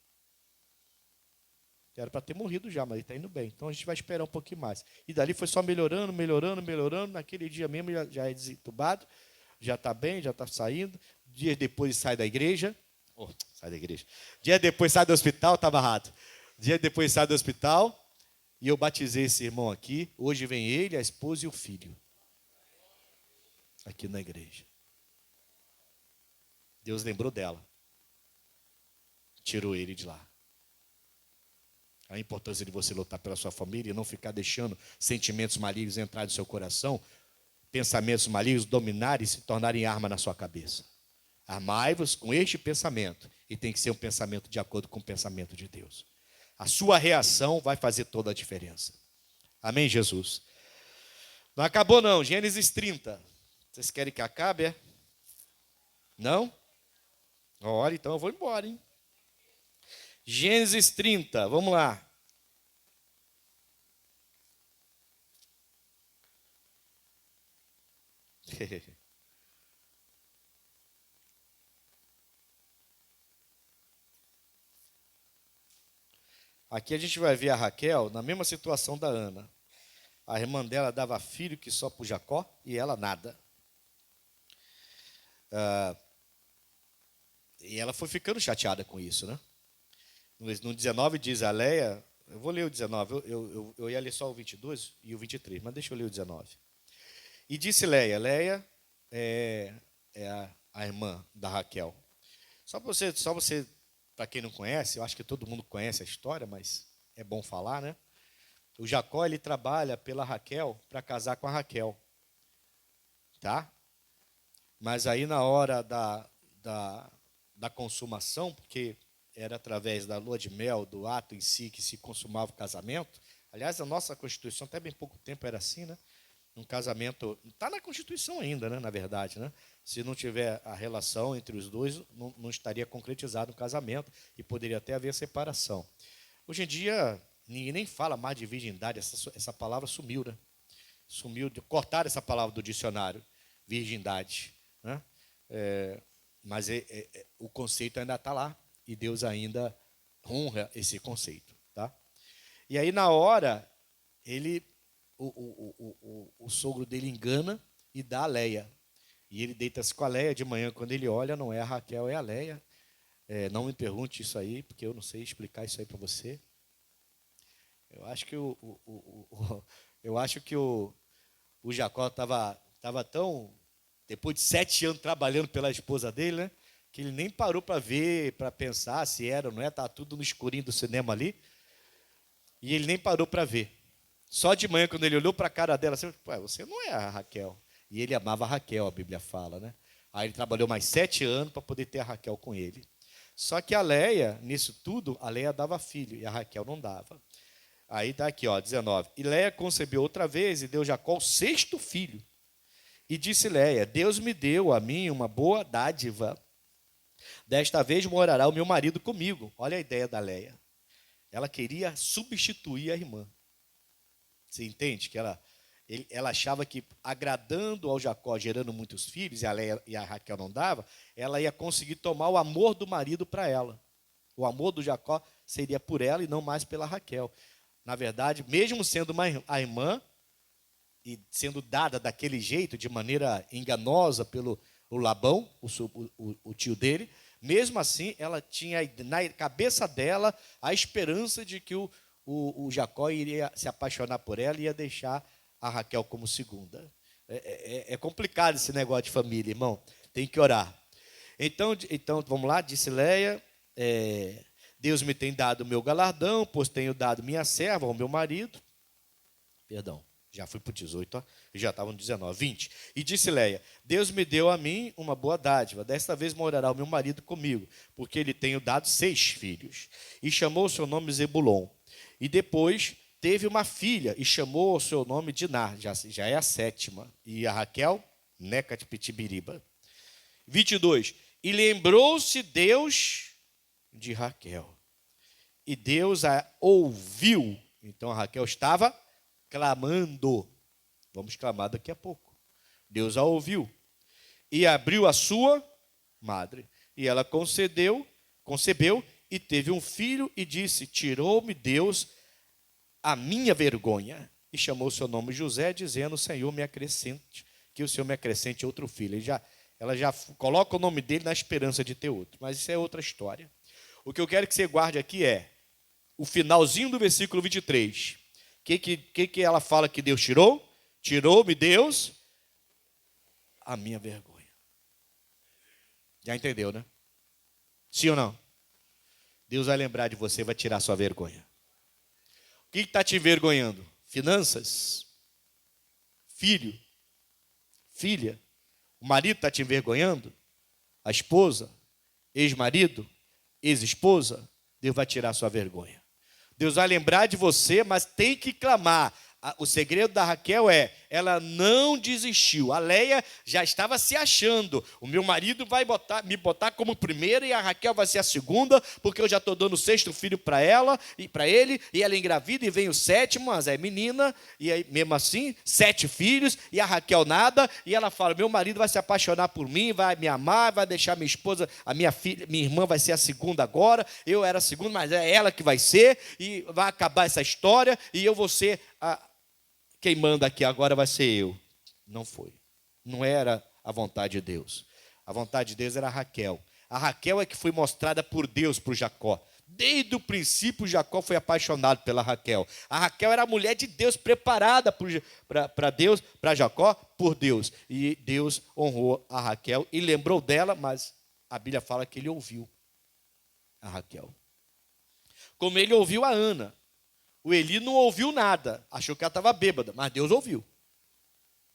Era para ter morrido já, mas ele está indo bem. Então a gente vai esperar um pouquinho mais. E dali foi só melhorando. Naquele dia mesmo já é desentubado, já está bem, já está saindo. Dias depois sai da igreja. Dia depois sai do hospital, estava errado. Dia depois sai do hospital. E eu batizei esse irmão aqui. Hoje vem ele, a esposa e o filho. Aqui na igreja. Deus lembrou dela. Tirou ele de lá. a importância de você lutar pela sua família e não ficar deixando sentimentos malignos entrar no seu coração, pensamentos malignos dominarem e se tornarem arma na sua cabeça. Amai-vos com este pensamento, e tem que ser um pensamento de acordo com o pensamento de Deus. A sua reação vai fazer toda a diferença. Amém, Jesus? Não acabou não, Gênesis 30. Vocês querem que acabe, é? Não? Olha, então eu vou embora, hein? Gênesis 30, vamos lá. Aqui a gente vai ver a Raquel na mesma situação da Ana. A irmã dela dava filho que só para Jacó e ela nada. E ela foi ficando chateada com isso, né? No 19 diz a Leia, eu vou ler o 19, eu ia ler só o 22 e o 23, mas deixa eu ler o 19. E disse Leia, Leia é a irmã da Raquel. Só você, para quem não conhece, eu acho que todo mundo conhece a história, mas é bom falar, né? O Jacó, ele trabalha pela Raquel para casar com a Raquel, tá? Mas aí na hora da consumação, porque era através da lua de mel, do ato em si, que se consumava o casamento. Aliás, a nossa Constituição, até bem pouco tempo, era assim, né? Um casamento, está na Constituição ainda, né, na verdade, né? Se não tiver a relação entre os dois, não estaria concretizado um casamento e poderia até haver separação. Hoje em dia, ninguém nem fala mais de virgindade, essa palavra sumiu, né? Sumiu, cortaram essa palavra do dicionário, virgindade, né? Mas o conceito ainda está lá e Deus ainda honra esse conceito, tá? E aí na hora o sogro dele engana e dá a Leia. E ele deita-se com a Leia de manhã, quando ele olha, não é a Raquel, é a Leia. Não me pergunte isso aí, porque eu não sei explicar isso aí para você. Eu acho que o Jacó estava tão, depois de 7 anos trabalhando pela esposa dele, né, que ele nem parou para ver, para pensar se era ou não é, estava tudo no escurinho do cinema ali, e ele nem parou para ver. Só de manhã, quando ele olhou para a cara dela, assim, você não é a Raquel. E ele amava a Raquel, a Bíblia fala, né? Aí ele trabalhou mais 7 anos para poder ter a Raquel com ele. Só que a Leia, nisso tudo, a Leia dava filho e a Raquel não dava. Aí está aqui, 19. E Leia concebeu outra vez e deu Jacó o 6º filho. E disse Leia, Deus me deu a mim uma boa dádiva. Desta vez morará o meu marido comigo. Olha a ideia da Leia. Ela queria substituir a irmã. Você entende? Que ela achava que agradando ao Jacó, gerando muitos filhos, e a Leia e a Raquel não dava, ela ia conseguir tomar o amor do marido para ela. O amor do Jacó seria por ela e não mais pela Raquel. Na verdade, mesmo sendo a irmã, e sendo dada daquele jeito, de maneira enganosa pelo Labão, o tio dele, mesmo assim, ela tinha na cabeça dela a esperança de que o Jacó iria se apaixonar por ela e ia deixar a Raquel como segunda. É complicado esse negócio de família, irmão. Tem que orar. Então vamos lá, disse Leia, Deus me tem dado o meu galardão, pois tenho dado minha serva ao meu marido. Perdão, já fui para o 18, ó, já estava no 19, 20. E disse Leia, Deus me deu a mim uma boa dádiva, desta vez morará o meu marido comigo, porque lhe tenho dado 6 filhos. E chamou o seu nome Zebulon. E depois teve uma filha e chamou o seu nome Diná, já é a 7ª. E a Raquel, Neca de Pitibiriba. 22. E lembrou-se Deus de Raquel. E Deus a ouviu. Então a Raquel estava clamando. Vamos clamar daqui a pouco. Deus a ouviu. E abriu a sua madre. E ela concebeu e teve um filho e disse, tirou-me Deus a minha vergonha. E chamou o seu nome José, dizendo, Senhor, me acrescente, que o Senhor me acrescente outro filho. Ela já coloca o nome dele na esperança de ter outro. Mas isso é outra história. O que eu quero que você guarde aqui é o finalzinho do versículo 23. O que ela fala que Deus tirou? Tirou-me Deus a minha vergonha. Já entendeu, né? Sim ou não? Deus vai lembrar de você, vai tirar sua vergonha. O que está te envergonhando? Finanças? Filho? Filha? O marido está te envergonhando? A esposa? Ex-marido? Ex-esposa? Deus vai tirar a sua vergonha. Deus vai lembrar de você, mas tem que clamar. O segredo da Raquel ela não desistiu. A Leia já estava se achando. O meu marido vai me botar como primeira e a Raquel vai ser a segunda, porque eu já estou dando o 6º filho para ela e para ele, e ela engravida e vem o 7º, mas é menina, e aí, mesmo assim, 7 filhos, e a Raquel nada, e ela fala, meu marido vai se apaixonar por mim, vai me amar, vai deixar minha esposa, a minha filha, minha irmã vai ser a segunda agora, eu era a segunda, mas é ela que vai ser, e vai acabar essa história, e eu vou ser quem manda aqui agora vai ser eu. Não foi. Não era a vontade de Deus. A vontade de Deus era a Raquel. A Raquel é que foi mostrada por Deus para o Jacó. Desde o princípio, Jacó foi apaixonado pela Raquel. A Raquel era a mulher de Deus, preparada para Deus, para Jacó, por Deus. E Deus honrou a Raquel e lembrou dela, mas a Bíblia fala que ele ouviu a Raquel. Como ele ouviu a Ana. O Eli não ouviu nada, achou que ela estava bêbada, mas Deus ouviu.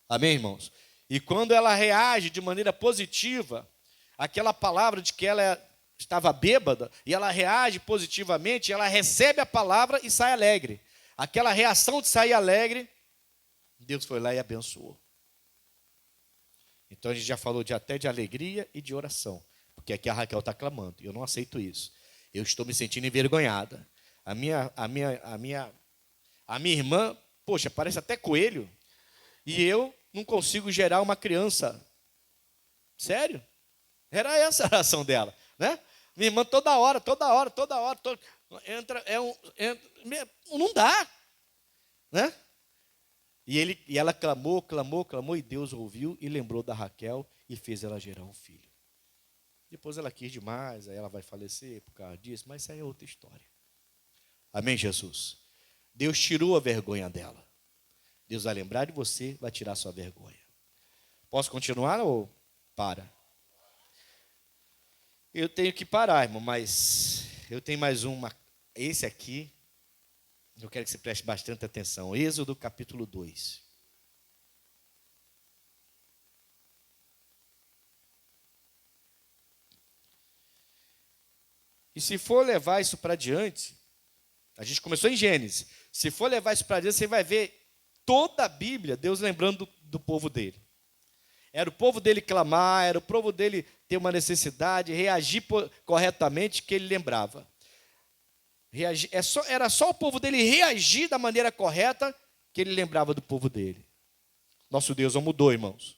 Amém, irmãos? E quando ela reage de maneira positiva, aquela palavra de que ela estava bêbada, e ela reage positivamente, ela recebe a palavra e sai alegre. Aquela reação de sair alegre, Deus foi lá e abençoou. Então a gente já falou até de alegria e de oração, porque aqui a Raquel está clamando, e eu não aceito isso. Eu estou me sentindo envergonhada. A minha irmã, poxa, parece até coelho. E eu não consigo gerar uma criança. Sério? Era essa a oração dela, né? Minha irmã toda hora, não dá, né? E ela clamou, e Deus ouviu e lembrou da Raquel e fez ela gerar um filho. Depois ela quis demais, aí ela vai falecer por causa disso, mas isso aí é outra história. Amém, Jesus? Deus tirou a vergonha dela. Deus vai lembrar de você, vai tirar a sua vergonha. Posso continuar ou para? Eu tenho que parar, irmão, mas eu tenho mais uma. Esse aqui, eu quero que você preste bastante atenção. Êxodo capítulo 2. E se for levar isso para diante, a gente começou em Gênesis. Se for levar isso para diante, você vai ver toda a Bíblia, Deus lembrando do povo dele. Era o povo dele clamar, era o povo dele ter uma necessidade, reagir corretamente, que ele lembrava. Era só o povo dele reagir da maneira correta, que ele lembrava do povo dele. Nosso Deus não mudou, irmãos.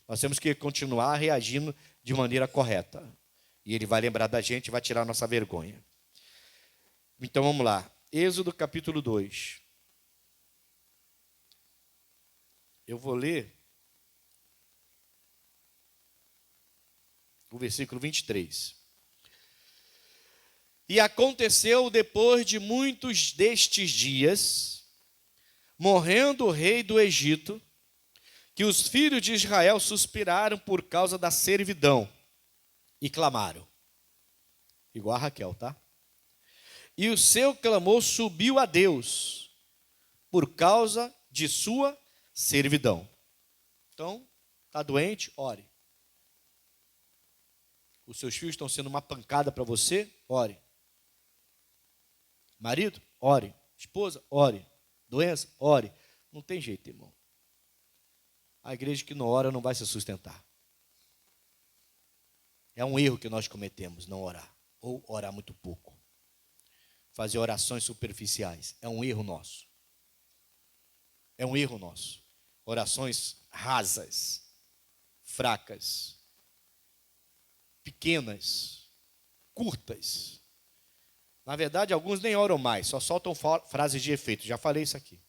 Nós temos que continuar reagindo de maneira correta. E ele vai lembrar da gente e vai tirar a nossa vergonha. Então vamos lá. Êxodo capítulo 2. Eu vou ler o versículo 23. E aconteceu depois de muitos destes dias, morrendo o rei do Egito, que os filhos de Israel suspiraram por causa da servidão e clamaram. Igual a Raquel, tá? E o seu clamor subiu a Deus por causa de sua servidão. Então, está doente? Ore. Os seus filhos estão sendo uma pancada para você? Ore. Marido? Ore. Esposa? Ore. Doença? Ore. Não tem jeito, irmão. A igreja que não ora não vai se sustentar. É um erro que nós cometemos, não orar. Ou orar muito pouco. Fazer orações superficiais. É um erro nosso. É um erro nosso. Orações rasas, fracas, pequenas, curtas. Na verdade, alguns nem oram mais, só soltam frases de efeito. Já falei isso aqui.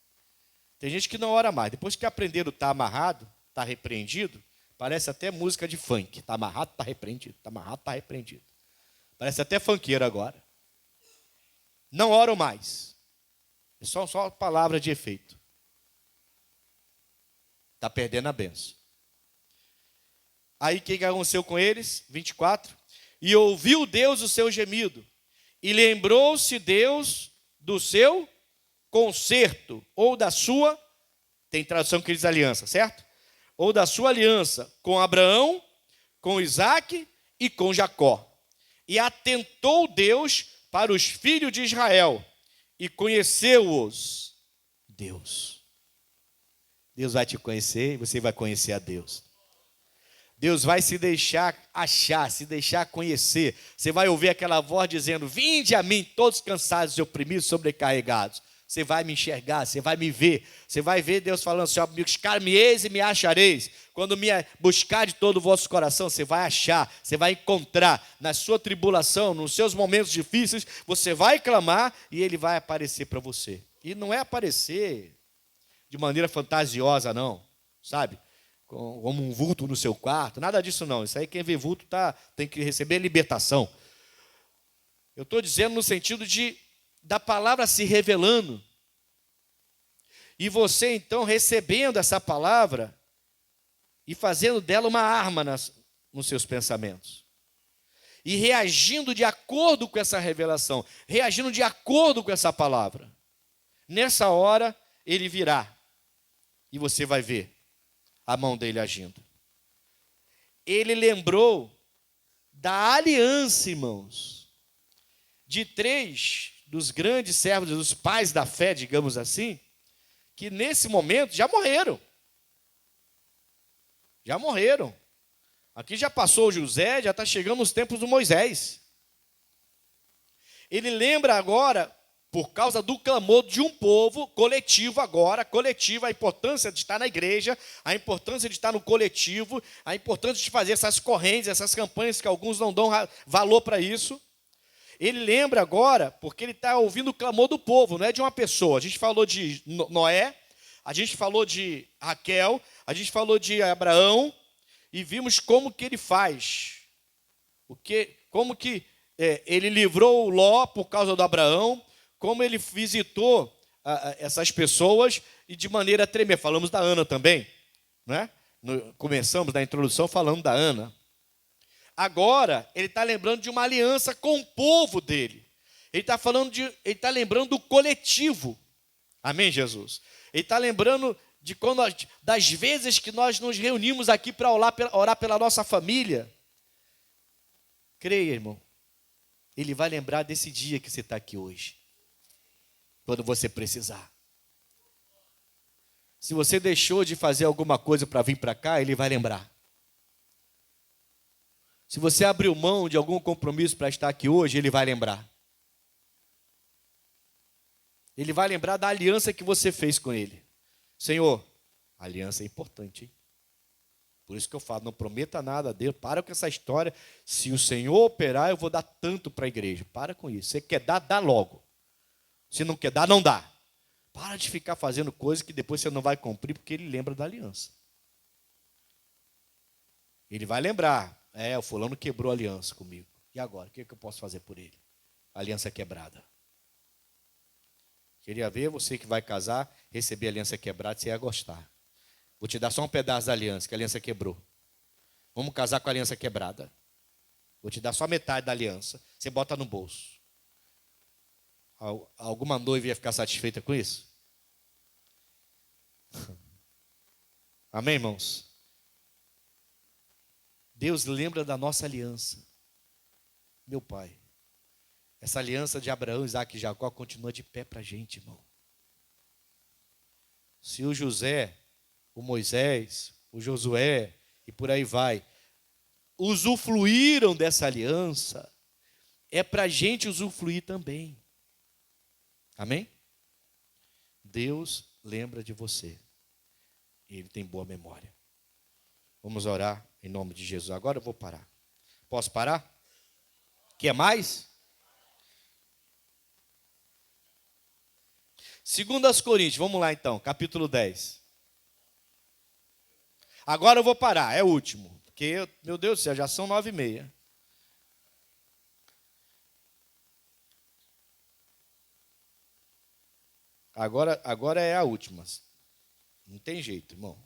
Tem gente que não ora mais. Depois que aprenderam está amarrado, está repreendido, parece até música de funk. Está amarrado, está repreendido. Está amarrado, está repreendido. Parece até funkeiro agora. Não oram mais. É só palavra de efeito. Está perdendo a benção. Aí o que aconteceu com eles? 24. E ouviu Deus o seu gemido. E lembrou-se Deus do seu concerto, ou da sua, tem tradução que diz aliança, certo? Ou da sua aliança com Abraão, com Isaque e com Jacó. E atentou Deus para os filhos de Israel, e conheceu-os Deus. Deus vai te conhecer e você vai conhecer a Deus. Deus vai se deixar achar, se deixar conhecer. Você vai ouvir aquela voz dizendo: vinde a mim, todos cansados e oprimidos, sobrecarregados. Você vai me enxergar, você vai me ver. Você vai ver Deus falando assim: buscar-me-eis e me achareis. Quando me buscar de todo o vosso coração, você vai achar, você vai encontrar. Na sua tribulação, nos seus momentos difíceis, você vai clamar e Ele vai aparecer para você. E não é aparecer de maneira fantasiosa, não, sabe? Como um vulto no seu quarto, nada disso não. Isso aí, quem vê vulto tem que receber libertação. Eu estou dizendo no sentido da palavra se revelando. E você então recebendo essa palavra e fazendo dela uma arma nos seus pensamentos. E reagindo de acordo com essa revelação, reagindo de acordo com essa palavra. Nessa hora, ele virá e você vai ver a mão dele agindo. Ele lembrou da aliança, irmãos, de 3 dos grandes servos, dos pais da fé, digamos assim, que nesse momento já morreram. Já morreram. Aqui já passou o José, já está chegando os tempos do Moisés. Ele lembra agora, por causa do clamor de um povo coletivo agora, coletivo, a importância de estar na igreja, a importância de estar no coletivo, a importância de fazer essas correntes, essas campanhas que alguns não dão valor para isso. Ele lembra agora, porque ele está ouvindo o clamor do povo, não é de uma pessoa. A gente falou de Noé, a gente falou de Raquel, a gente falou de Abraão, e vimos como que ele faz. Como que ele livrou Ló por causa do Abraão, como ele visitou essas pessoas e de maneira tremenda. Falamos da Ana também, né? Começamos na introdução falando da Ana. Agora, ele está lembrando de uma aliança com o povo dele. Ele está lembrando do coletivo. Amém, Jesus? Ele está lembrando das vezes que nós nos reunimos aqui para orar pela nossa família. Creia, irmão. Ele vai lembrar desse dia que você está aqui hoje. Quando você precisar. Se você deixou de fazer alguma coisa para vir para cá, ele vai lembrar. Se você abriu mão de algum compromisso para estar aqui hoje, ele vai lembrar. Ele vai lembrar da aliança que você fez com ele. Senhor, a aliança é importante, hein? Por isso que eu falo, não prometa nada a Deus, para com essa história. Se o Senhor operar, eu vou dar tanto para a igreja. Para com isso. Você quer dar, dá logo. Se não quer dar, não dá. Para de ficar fazendo coisas que depois você não vai cumprir, porque ele lembra da aliança. Ele vai lembrar. O fulano quebrou a aliança comigo. E agora? O que eu posso fazer por ele? A aliança quebrada. Queria ver você que vai casar, receber a aliança quebrada, você ia gostar. Vou te dar só um pedaço da aliança, que a aliança quebrou. Vamos casar com a aliança quebrada. Vou te dar só metade da aliança. Você bota no bolso. Alguma noiva ia ficar satisfeita com isso? Amém, irmãos? Deus lembra da nossa aliança. Meu Pai, essa aliança de Abraão, Isaque e Jacó continua de pé para a gente, irmão. Se o José, o Moisés, o Josué e por aí vai, usufruíram dessa aliança, é para a gente usufruir também. Amém? Deus lembra de você. Ele tem boa memória. Vamos orar em nome de Jesus. Agora eu vou parar. Posso parar? Quer mais? 2 Coríntios, vamos lá então, capítulo 10. Agora eu vou parar, é o último. Porque, meu Deus do céu, já são 9h30. Agora é a última. Não tem jeito, irmão.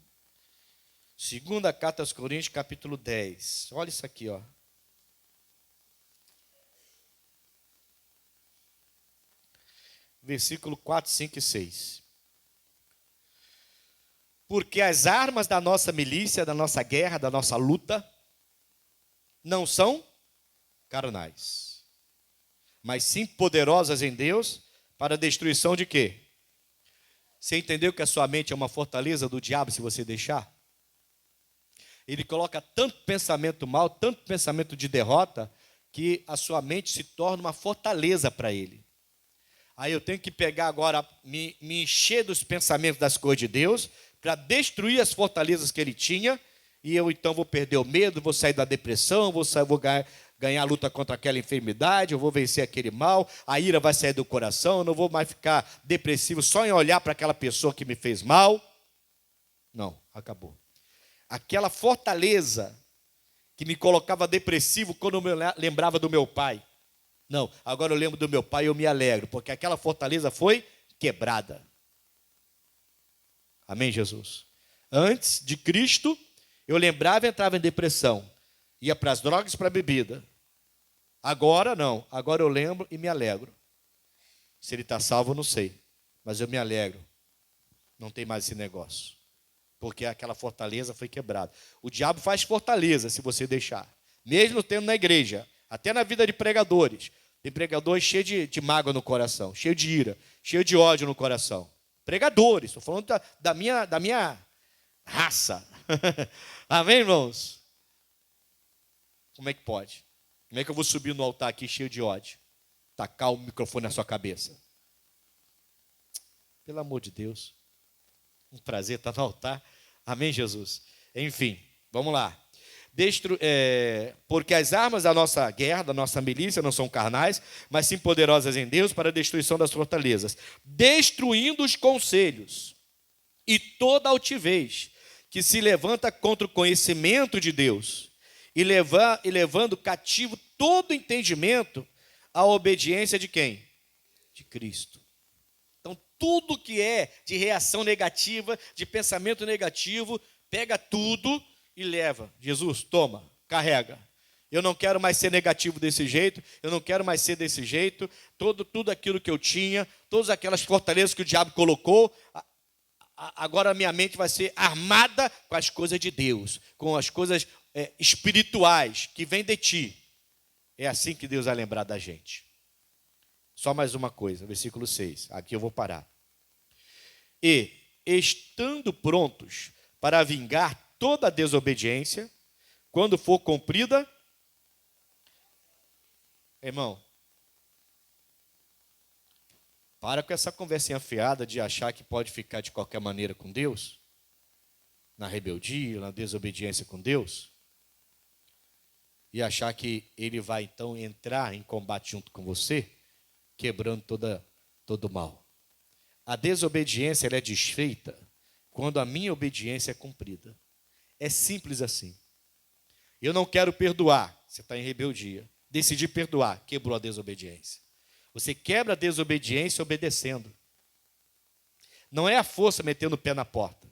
2 Carta aos Coríntios, capítulo 10. Olha isso aqui, ó. versículo 4, 5 e 6. Porque as armas da nossa milícia, da nossa guerra, da nossa luta, não são carnais, mas sim poderosas em Deus para a destruição de quê? Você entendeu que a sua mente é uma fortaleza do diabo se você deixar? Ele coloca tanto pensamento mal, tanto pensamento de derrota, que a sua mente se torna uma fortaleza para ele. Aí eu tenho que pegar agora, me encher dos pensamentos das coisas de Deus, para destruir as fortalezas que ele tinha, e eu então vou perder o medo, vou sair da depressão, vou ganhar a luta contra aquela enfermidade, eu vou vencer aquele mal, a ira vai sair do coração, eu não vou mais ficar depressivo só em olhar para aquela pessoa que me fez mal. Não, acabou. Aquela fortaleza que me colocava depressivo quando eu lembrava do meu pai. Não, agora eu lembro do meu pai e eu me alegro, porque aquela fortaleza foi quebrada. Amém, Jesus? Antes de Cristo, eu lembrava e entrava em depressão. Ia para as drogas e para a bebida. Agora não, agora eu lembro e me alegro. Se ele está salvo, eu não sei, mas eu me alegro. Não tem mais esse negócio, porque aquela fortaleza foi quebrada. O diabo faz fortaleza se você deixar, mesmo tendo na igreja, até na vida de pregadores. Tem pregadores cheios de mágoa no coração, cheio de ira, cheio de ódio no coração. Pregadores, estou falando da minha raça. Amém, irmãos? Como é que pode? Como é que eu vou subir no altar aqui cheio de ódio? Tacar o microfone na sua cabeça? Pelo amor de Deus. Um prazer estar no altar. Amém, Jesus? Enfim, vamos lá. Porque as armas da nossa guerra, da nossa milícia, não são carnais, mas sim poderosas em Deus para a destruição das fortalezas, destruindo os conselhos e toda altivez que se levanta contra o conhecimento de Deus, e levando cativo todo entendimento à obediência de quem? De Cristo. Então, tudo que é de reação negativa, de pensamento negativo, pega tudo e leva. Jesus, toma, carrega. Eu não quero mais ser negativo desse jeito, eu não quero mais ser desse jeito. Tudo aquilo que eu tinha, todas aquelas fortalezas que o diabo colocou, agora a minha mente vai ser armada com as coisas de Deus, com as coisas espirituais que vêm de ti. É assim que Deus vai lembrar da gente. Só mais uma coisa, versículo 6. Aqui eu vou parar. E, estando prontos para vingar toda a desobediência, quando for cumprida, irmão, para com essa conversinha fiada de achar que pode ficar de qualquer maneira com Deus, na rebeldia, na desobediência com Deus, e achar que ele vai então entrar em combate junto com você, quebrando todo o mal. A desobediência ela é desfeita quando a minha obediência é cumprida. É simples assim. Eu não quero perdoar, você está em rebeldia. Decidi perdoar, quebrou a desobediência. Você quebra a desobediência obedecendo. Não é a força metendo o pé na porta.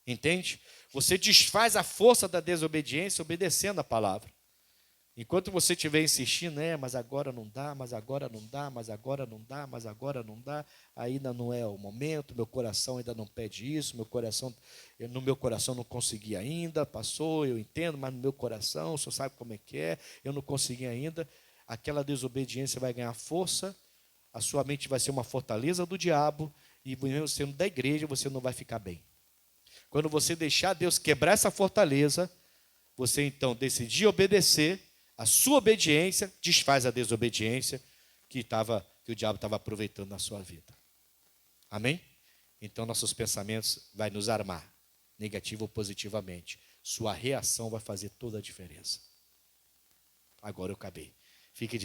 Entende? Você desfaz a força da desobediência obedecendo a palavra. Enquanto você estiver insistindo, mas agora não dá, mas agora não dá, mas agora não dá, mas agora não dá, ainda não é o momento, meu coração ainda não pede isso, no meu coração não consegui ainda, passou, eu entendo, mas no meu coração, o senhor sabe como é que é, eu não consegui ainda, aquela desobediência vai ganhar força, a sua mente vai ser uma fortaleza do diabo, e mesmo sendo da igreja, você não vai ficar bem. Quando você deixar Deus quebrar essa fortaleza, você então decidir obedecer, a sua obediência desfaz a desobediência que o diabo estava aproveitando na sua vida. Amém? Então nossos pensamentos vai nos armar, negativo ou positivamente. Sua reação vai fazer toda a diferença. Agora eu acabei. Fique de